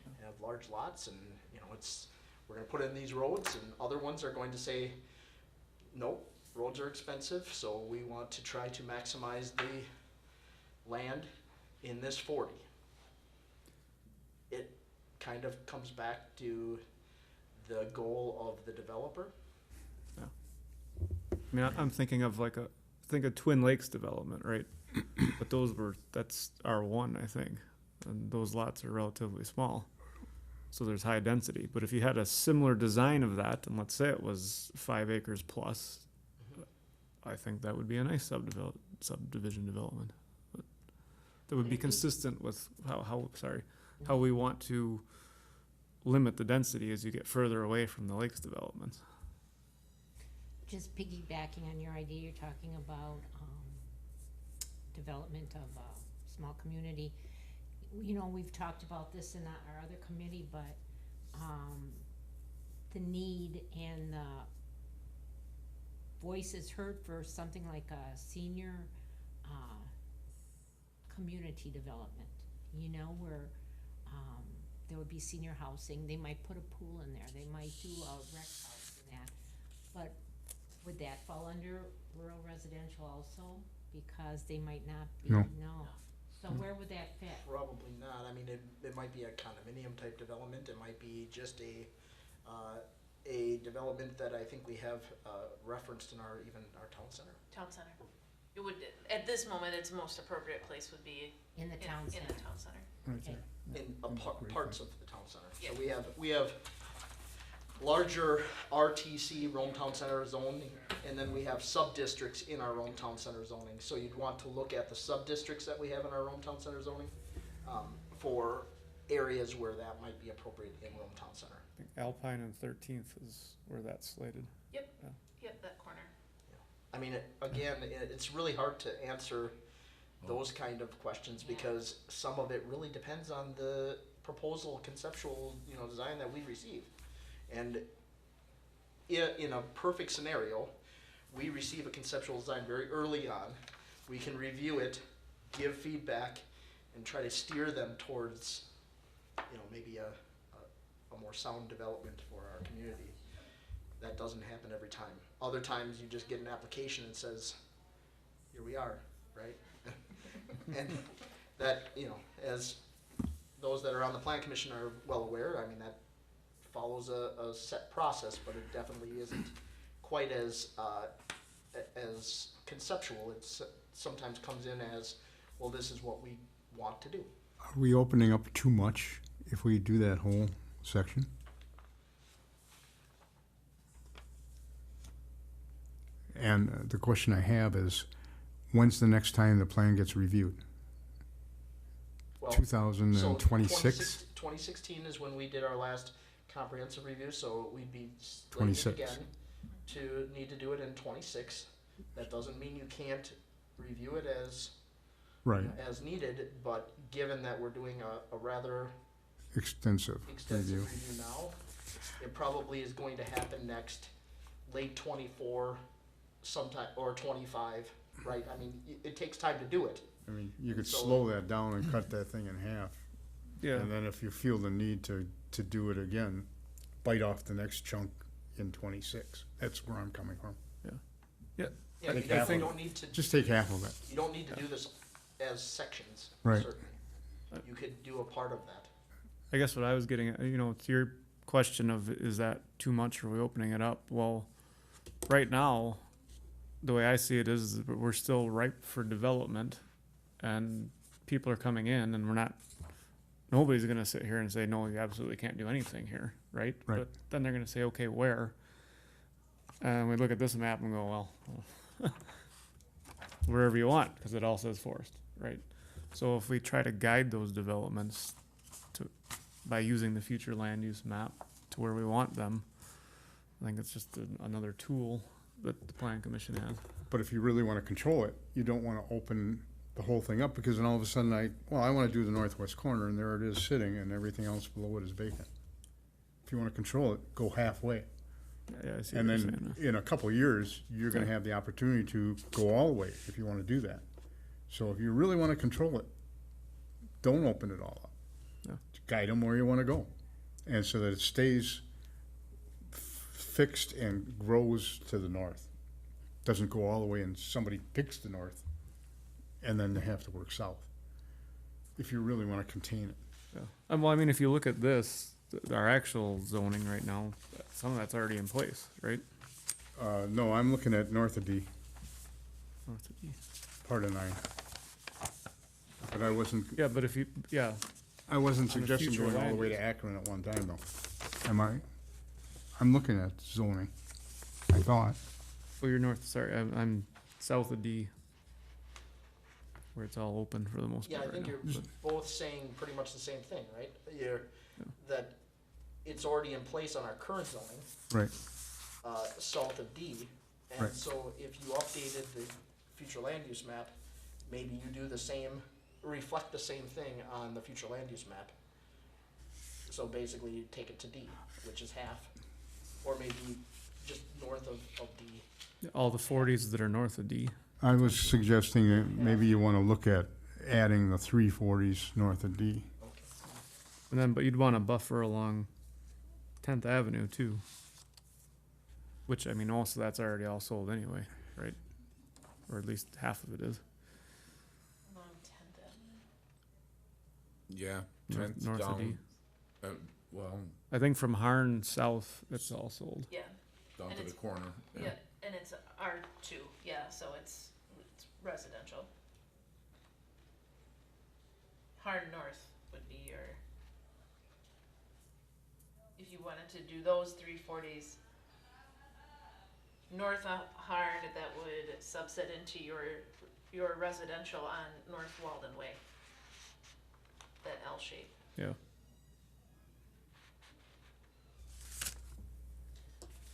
and have large lots and we're going to put in these roads, and other ones are going to say nope, roads are expensive, so we want to try to maximize the land in this 40. It kind of comes back to the goal of the developer. I mean, I'm thinking of think of Twin Lakes development, right? But that's R1, I think, and those lots are relatively small, so there's high density. But if you had a similar design of that, and let's say it was 5 acres plus, I think that would be a nice subdivision development. But that would be consistent with how we want to limit the density as you get further away from the lakes developments. Just piggybacking on your idea, you're talking about development of a small community. We've talked about this in our other committee, but the need and the voices heard for something like a senior community development, where there would be senior housing. They might put a pool in there, they might do a rec house and that, but would that fall under rural residential also? Because they might not be, No. So where would that fit? Probably not. It might be a condominium type development. It might be just a development that I think we have referenced in our town center. Town center. It would, at this moment, its most appropriate place would be In the town in center? the town center. Right Okay. there. In Great parts point. of the town center. Yeah. So we have larger RTC, Rome Town Center zoning, and then we have sub-districts in our Rome Town Center zoning. So you'd want to look at the sub-districts that we have in our Rome Town Center zoning for areas where that might be appropriate in Rome Town Center. I think Alpine and 13th is where that's slated. Yep, that corner. It's really hard to answer those kind of questions because some of it really depends on the proposal, conceptual, design that we receive. And in a perfect scenario, we receive a conceptual design very early on. We can review it, give feedback, and try to steer them towards, maybe a more sound development for our community. That doesn't happen every time. Other times you just get an application that says, here we are, right? And that, as those that are on the plan commission are well aware, I mean, that follows a set process, but it definitely isn't quite as conceptual. It's sometimes comes in as, well, this is what we want to do. Are we opening up too much if we do that whole section? And the question I have is, when's the next time the plan gets reviewed? Well, 2026? 2016 is when we did our last comprehensive review, so we'd be slated 26. again to need to do it in 26. That doesn't mean you can't review it as Right, as needed, but given that we're doing a rather extensive extensive review. review now, it probably is going to happen next late 24 sometime, or 25, right? I mean, it takes time to do it. I mean, you could So- slow that down and cut that thing in half. Yeah, And then if you feel the need to do it again, bite off the next chunk in 26. That's where I'm coming from. Yeah, I you think definitely don't need to, Just take half of it. you don't need to do this as sections, Right. certainly. You could do a part of that. I guess what I was getting at, you know, to your question of, is that too much, or are we opening it up? Well, right now, the way I see it is that we're still ripe for development, and people are coming in, and nobody's gonna sit here and say, no, you absolutely can't do anything here, right? Right. But then they're gonna say, okay, where? And we look at this map and go, well, wherever you want, because it all says forest, right? So if we try to guide those developments by using the future land use map to where we want them, I think it's just another tool that the plan commission has. But if you really want to control it, you don't want to open the whole thing up, because then all of a sudden I want to do the northwest corner, and there it is sitting, and everything else below it is vacant. If you want to control it, go halfway. Yeah, I see And what you're then saying. in a couple of years, you're gonna have the opportunity to go all the way if you wanna do that. So if you really wanna control it, don't open it all up. Yeah. Guide them where you wanna go. And so that it stays fixed and grows to the north. Doesn't go all the way and somebody picks the north and then they have to work south. If you really wanna contain it. Yeah. Well, I mean, if you look at this, our actual zoning right now, some of that's already in place, right? No, I'm looking at north of D, North of E. part of 9. But I wasn't Yeah, but if you, yeah, I wasn't On the suggesting future going all the land way to use. Akron at one time, though. Am I? I'm looking at zoning. I thought. oh, you're north, sorry, I'm south of D, where it's all open for the most Yeah, part I right think now. you're both saying pretty much the same thing, right? Yeah. That it's already in place on our current zoning, Right. south of D. And Right. so if you updated the future land use map, maybe you do the same, reflect the same thing on the future land use map. So basically you take it to D, which is half, or maybe just north of D. All the 40s that are north of D. I was suggesting that maybe you want to look at adding the 340s north of D. Okay. And then, but you'd want a buffer along 10th Avenue too. Which, I mean, also that's already all sold anyway, right? Or at least half of it is. Along 10th Avenue. Yeah, North, 10th north of D. down, well, I think from Harn south, it's all sold. Yeah, down And to the it's- corner. yeah, and it's R2, yeah, so it's residential. Hard North would be your, if you wanted to do those 340s, north of Hard, that would subset into your residential on North Walden Way. That L shape. Yeah.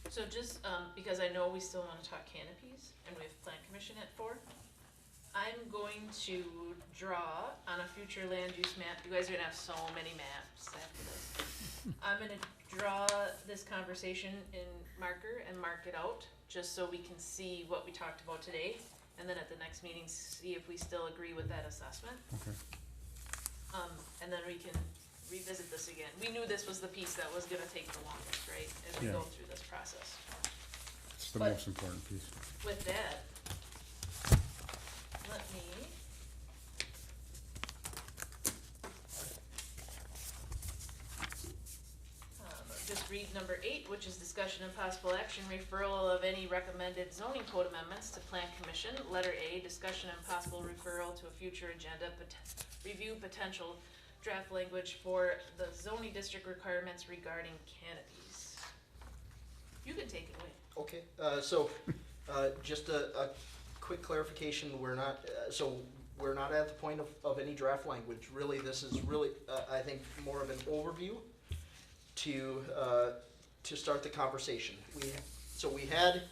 So just, because I know we still wanna talk canopies, and we have plan commission at 4, I'm going to draw on a future land use map, you guys are gonna have so many maps after this. I'm gonna draw this conversation in marker and mark it out, just so we can see what we talked about today, and then at the next meeting, see if we still agree with that assessment. Okay. And then we can revisit this again. We knew this was the piece that was gonna take the longest, right, as we Yeah. go through this process. It's the But- most important piece. With that, let me. read number 8, which is discussion and possible action, referral of any recommended zoning code amendments to Plan Commission. Letter A, discussion and possible referral to a future agenda, review potential draft language for the zoning district requirements regarding canopies. You can take it away. Okay, just a quick clarification, we're not, we're not at the point of any draft language. Really, this is really, I think, more of an overview to start the conversation. We had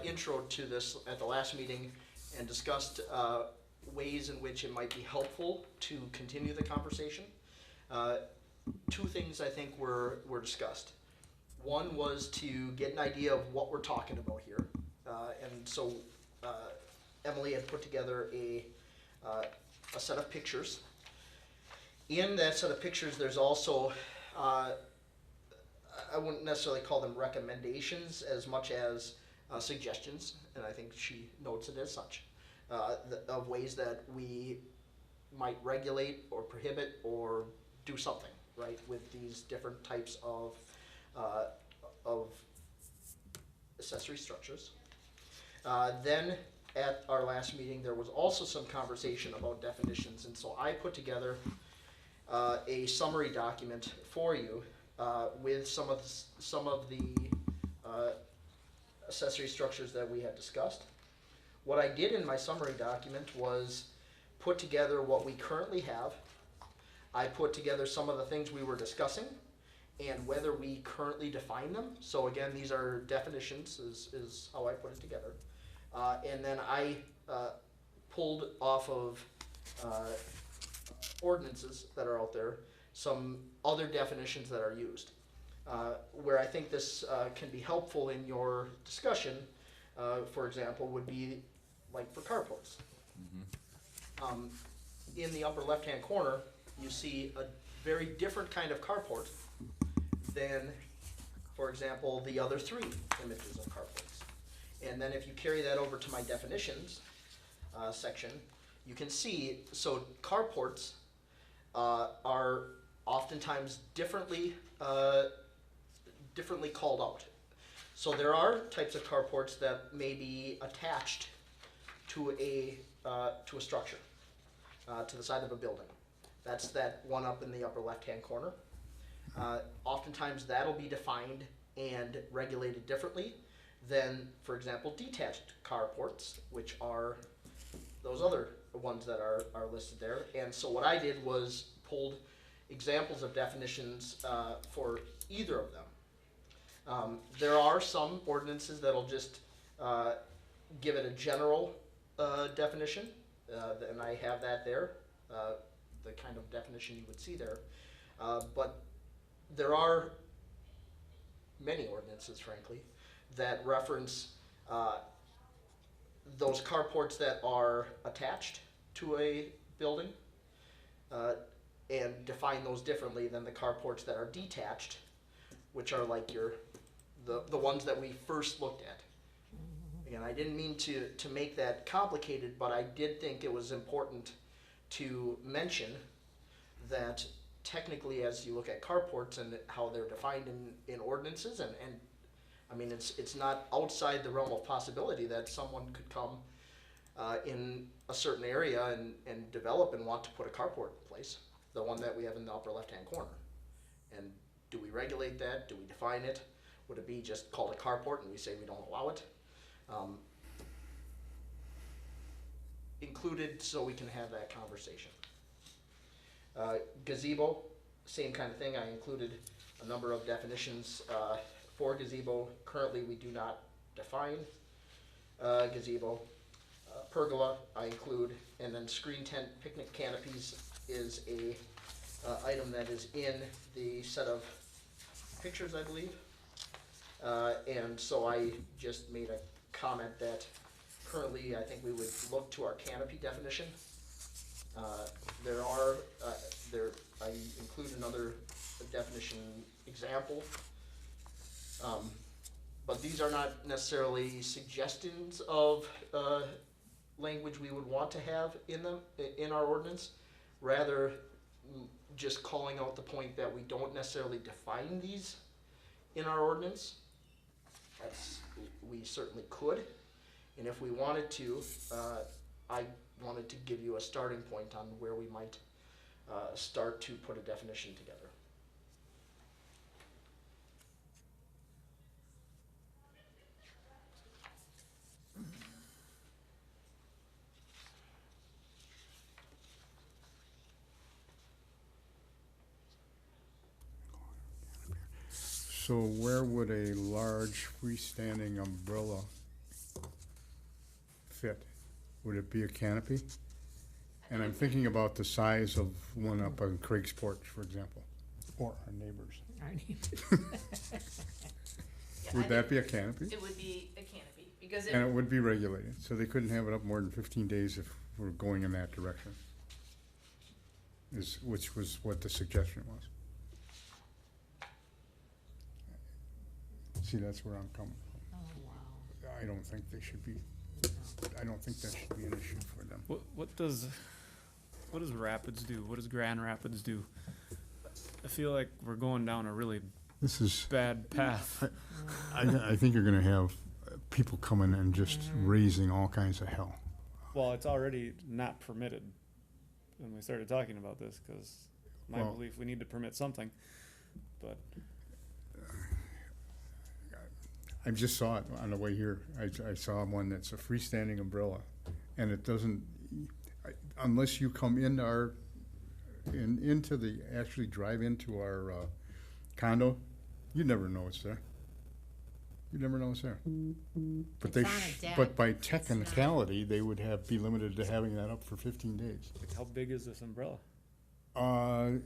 intro to this at the last meeting and discussed ways in which it might be helpful to continue the conversation. Two things I think were discussed. One was to get an idea of what we're talking about here. Emily had put together a set of pictures. In that set of pictures, there's also, I wouldn't necessarily call them recommendations as much as suggestions, and I think she notes it as such, of ways that we might regulate or prohibit or do something, right, with these different types of accessory structures. Then at our last meeting, there was also some conversation about definitions, and so I put together a summary document for you with some of the accessory structures that we had discussed. What I did in my summary document was put together what we currently have. I put together some of the things we were discussing and whether we currently define them. So again, these are definitions is how I put it together. And then I pulled off of ordinances that are out there some other definitions that are used. Where I think this can be helpful in your discussion, for example, would be like for carports. In the upper left-hand corner, you see a very different kind of carport than, for example, the other three images of carports. And then if you carry that over to my definitions section, you can see, so carports are oftentimes differently called out. So there are types of carports that may be attached to a structure, to the side of a building. That's that one up in the upper left-hand corner. Oftentimes that'll be defined and regulated differently than, for example, detached carports, which are those other ones that are listed there. And so what I did was pulled examples of definitions for either of them. There are some ordinances that'll just give it a general definition, and I have that there, the kind of definition you would see there. But there are many ordinances, frankly, that reference those carports that are attached to a building and define those differently than the carports that are detached, which are like the ones that we first looked at. Again, I didn't mean to make that complicated, but I did think it was important to mention that technically, as you look at carports and how they're defined in ordinances, and I mean, it's not outside the realm of possibility that someone could come in a certain area and develop and want to put a carport in place, the one that we have in the upper left-hand corner. And do we regulate that? Do we define it? Would it be just called a carport and we say we don't allow it? Included so we can have that conversation. Gazebo, same kind of thing. I included a number of definitions for gazebo. Currently, we do not define gazebo. Pergola, I include, and then screen tent, picnic canopies is a item that is in the set of pictures, I believe. And so I just made a comment that currently I think we would look to our canopy definition. I include another definition example, but these are not necessarily suggestions of language we would want to have in our ordinance. Rather, just calling out the point that we don't necessarily define these in our ordinance. We certainly could, and if we wanted to, I wanted to give you a starting point on where we might start to put a definition together. So where would a large freestanding umbrella fit? Would it be a canopy? And I'm thinking about the size of one up on Craig's Porch, for example, or our neighbors. Yeah, Would that be a canopy? It would be a canopy, because And it would be regulated, so they couldn't have it up more than 15 days if we're going in that direction. Which was what the suggestion was. See, that's where I'm coming Oh, wow. from. I don't think they should be, I don't think that should be an issue for them. What does Rapids do? What does Grand Rapids do? I feel like we're going down a really This is, bad path. I think you're gonna have people coming and just raising all kinds of hell. Well, it's already not permitted when we started talking about this, because my Well- belief, we need to permit something, but I just saw it on the way here. I saw one that's a freestanding umbrella, and it doesn't, unless you come into the, actually drive into our condo, you never know it's there. You never know it's there. But It's on a deck. but by It's not. technicality, they would be limited to having that up for 15 days. like, how big is this umbrella?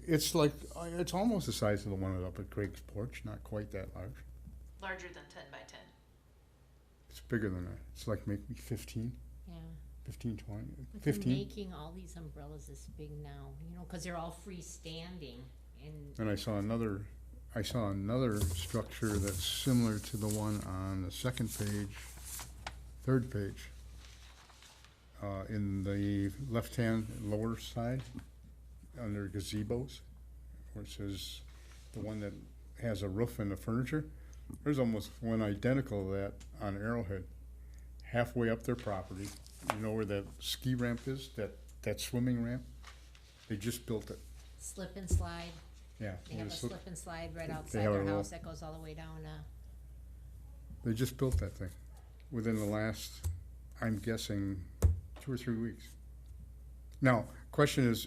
It's like, it's almost the size of the one up at Craig's Porch, not quite that large. larger than 10 by 10. It's bigger than that. It's like maybe 15, Yeah. 20, But they're 15. making all these umbrellas this big now, you know, because they're all freestanding and And I saw another structure that's similar to the one on the second page, third page. In the left-hand lower side, under gazebos, where it says, the one that has a roof and the furniture. There's almost one identical to that on Arrowhead, halfway up their property. You know where that ski ramp is, that swimming ramp? They just built it, slip and slide. yeah. They have a There's- slip and slide right have outside a their little- house that goes all the way down to, They just built that thing within the last, I'm guessing, 2 or 3 weeks. Now, question is,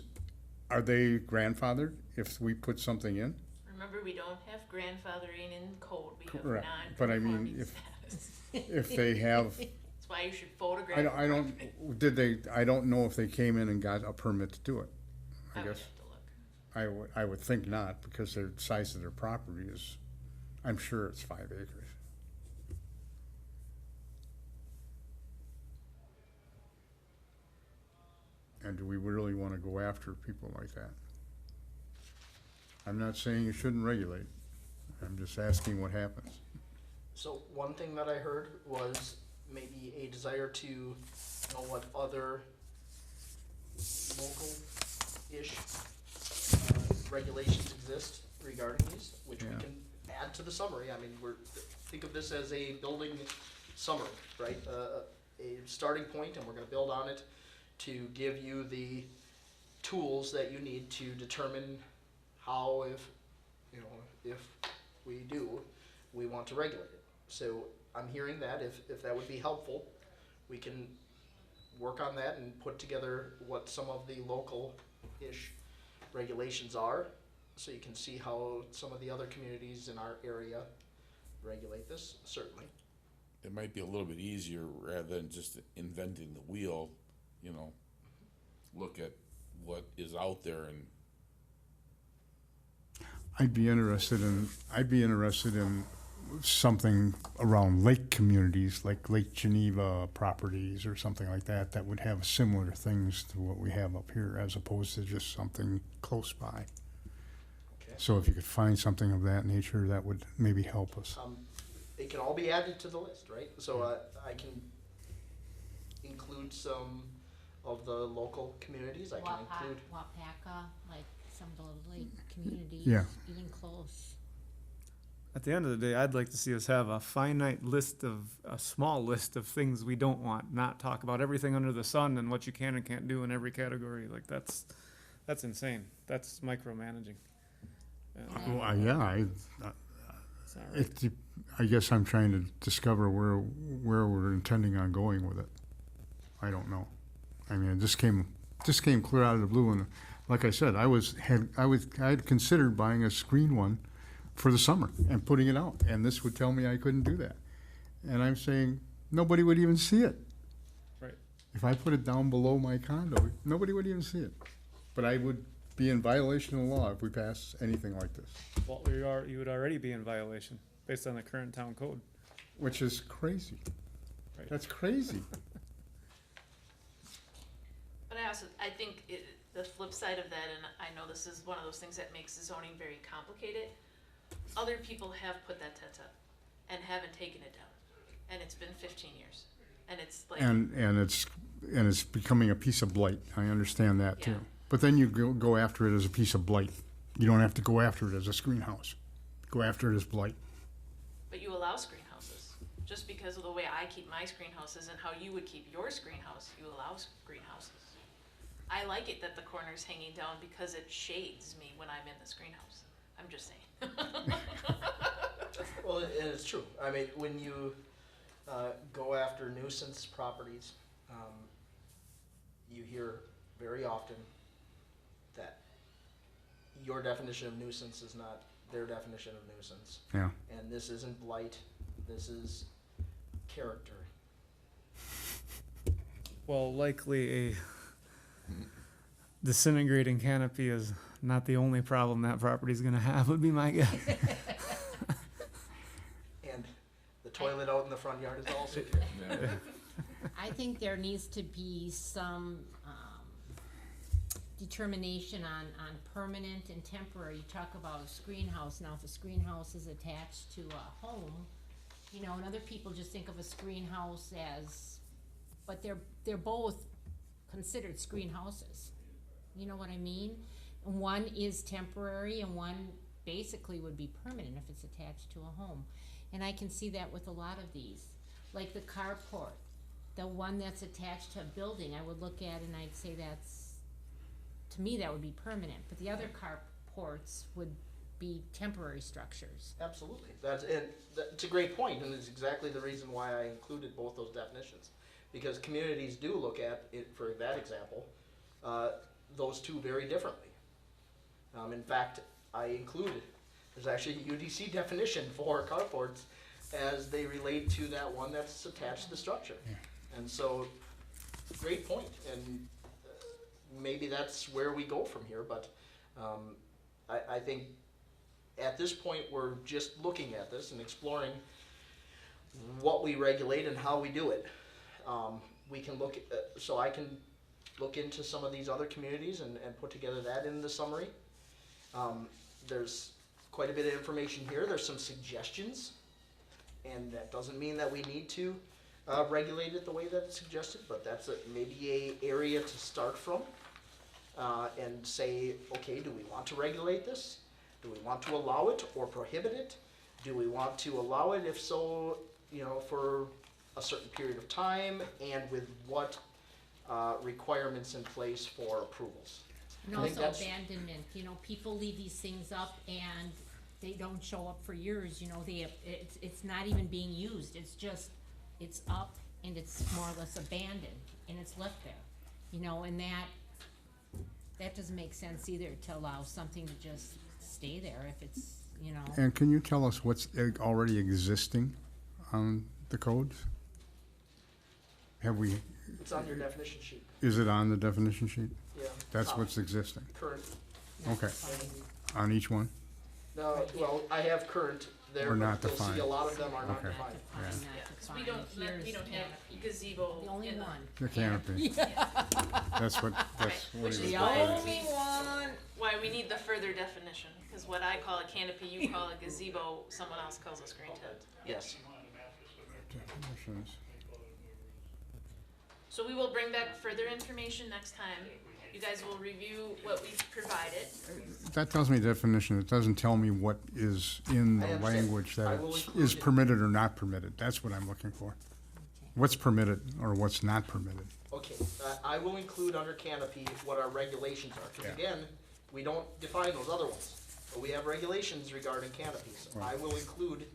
are they grandfathered if we put something in? Remember, we don't have grandfathering in code, we have Correct. But I mean, non-conforming if- status. If they have, That's why you should photograph. I don't know if they came in and got a permit to do it. I I would guess, have to look. I would think not, because their size of their property is, I'm sure it's 5 acres. And do we really wanna go after people like that? I'm not saying you shouldn't regulate, I'm just asking what happens. So one thing that I heard was maybe a desire to know what other local-ish regulations exist regarding these, which we Yeah. can add to the summary. I mean, think of this as a building summary, right? A starting point, and we're gonna build on it to give you the tools that you need to determine how, if we want to regulate it. So I'm hearing that if that would be helpful, we can work on that and put together what some of the local-ish regulations are, so you can see how some of the other communities in our area regulate this, certainly. It might be a little bit easier rather than just inventing the wheel, look at what is out there and I'd be interested in something around lake communities, like Lake Geneva properties or something like that, that would have similar things to what we have up here, as opposed to just something close by. Okay. So if you could find something of that nature, that would maybe help us. It can all be added to the list, right? So I can include some of the local communities, I can include. Wapaka, like some of the lake communities, Yeah. even close. At the end of the day, I'd like to see us have a small list of things we don't want, not talk about everything under the sun and what you can and can't do in every category. Like that's insane. That's micromanaging. Well, yeah, It's not right. I guess I'm trying to discover where we're intending on going with it. I don't know. I mean, it just came clear out of the blue, and like I said, I had considered buying a screen one for the summer and putting it out, and this would tell me I couldn't do that. And I'm saying nobody would even see it. Right. If I put it down below my condo, nobody would even see it. But I would be in violation of the law if we pass anything like this, Well, you would already be in violation based on the current town code. which is crazy. Right. That's crazy. But I think the flip side of that, and I know this is one of those things that makes zoning very complicated, other people have put that tent up and haven't taken it down. And it's been 15 years. And it's like, And it's becoming a piece of blight. I understand that too. Yeah. But then you go after it as a piece of blight. You don't have to go after it as a screen house. Go after it as blight. but you allow screen houses. Just because of the way I keep my screen houses and how you would keep your screen house, you allow screen houses. I like it that the corner's hanging down because it shades me when I'm in the screen house. I'm just saying. Well, and it's true. I mean, when you go after nuisance properties, you hear very often that your definition of nuisance is not their definition of nuisance. Yeah. And this isn't blight, this is character. Well, likely a disintegrating canopy is not the only problem that property's gonna have, would be my guess. And the toilet out in the front yard is also character. I think there needs to be some determination on permanent and temporary. You talk about a screen house. Now, if a screen house is attached to a home, you know, and other people just think of a screen house as, but they're both considered screen houses. You know what I mean? And one is temporary and one basically would be permanent if it's attached to a home. And I can see that with a lot of these. Like the carport, the one that's attached to a building, I would look at and I'd say that's, to me, that would be permanent. But the other carports would be temporary structures. Absolutely. That's a great point, and it's exactly the reason why I included both those definitions. Because communities do look at it, for that example, those two very differently. In fact, I included, there's actually a UDC definition for carports as they relate to that one that's attached to the structure. Yeah. And so, great point, and maybe that's where we go from here, but I think at this point, we're just looking at this and exploring what we regulate and how we do it. We can look, so I can look into some of these other communities and put together that in the summary. There's quite a bit of information here. There's some suggestions, and that doesn't mean that we need to regulate it the way that it's suggested, but that's maybe a area to start from and say, okay, do we want to regulate this? Do we want to allow it or prohibit it? Do we want to allow it? If so, you know, for a certain period of time, and with what requirements in place for approvals. And I think also that's- abandonment, you know, people leave these things up and they don't show up for years, you know, it's not even being used, it's up and it's more or less abandoned and it's left there, you know, and that doesn't make sense either, to allow something to just stay there if it's, you know. And can you tell us what's already existing on the codes? It's on your definition sheet, Is it on the definition sheet? yeah. That's what's existing, Current. okay. Fine. On each one? No, well, I have current there, Or not but you'll see defined. a lot of them are not Okay. defined. Not Yeah, defined, 'cause not we defined. don't Here's have gazebo. the only in one. The canopy. That's what Which he is was The why- only one. Why we need the further definition, because what I call a canopy, you call a gazebo, someone else calls a screen tent. Yes. Definitions. So we will bring back further information next time. You guys will review what we've provided. That tells me definition, it doesn't tell me what is in I the understand. language I that will is include it. permitted or not permitted, that's what I'm looking for. What's permitted or what's not permitted? Okay, I will include under canopy what our regulations are, because Yeah. again, we don't define those other ones. But we have regulations regarding canopies. I will include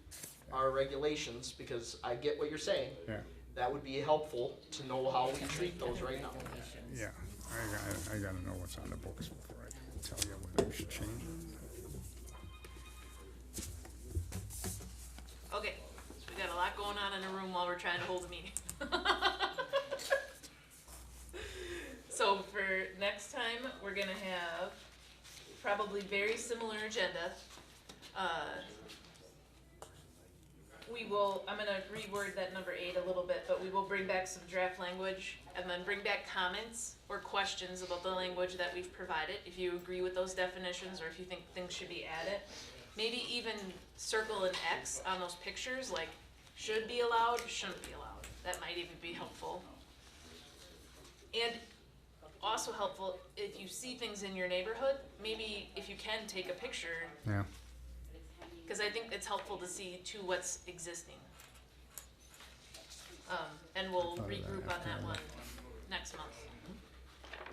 our regulations, because I get what you're saying. Yeah, That would be helpful to know how we treat those right now. Regulations. yeah, I gotta know what's on the books before I can tell you whether we should change it. Okay, so we got a lot going on in a room while we're trying to hold a meeting. So for next time, we're gonna have probably very similar agenda. I'm gonna reword that number 8 a little bit, but we will bring back some draft language and then bring back comments or questions about the language that we've provided, if you agree with those definitions or if you think things should be added. Maybe even circle an X on those pictures, like should be allowed, shouldn't be allowed. That might even be helpful. And also helpful, if you see things in your neighborhood, maybe if you can take a picture, Yeah, because I think it's helpful to see too what's existing. And we'll thought of that regroup on after that I one next month.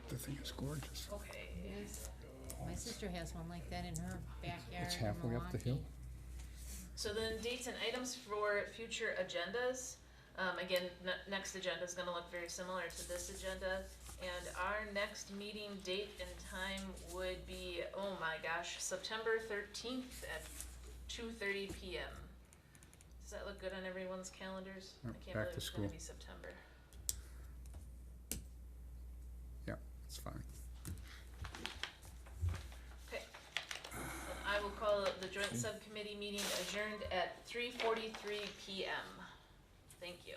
the thing is gorgeous. Okay. My sister has one like that in her backyard It's in halfway up the hill. Milwaukee. So then dates and items for future agendas. Again, next agenda is gonna look very similar to this agenda. And our next meeting date and time would be, oh my gosh, September 13th at 2:30 PM. Does that look good on everyone's calendars? Yep, I can't back believe to it's gonna school. be September. Yeah, it's fine. Okay. Then I will call the joint subcommittee meeting adjourned at 3:43 PM. Thank you.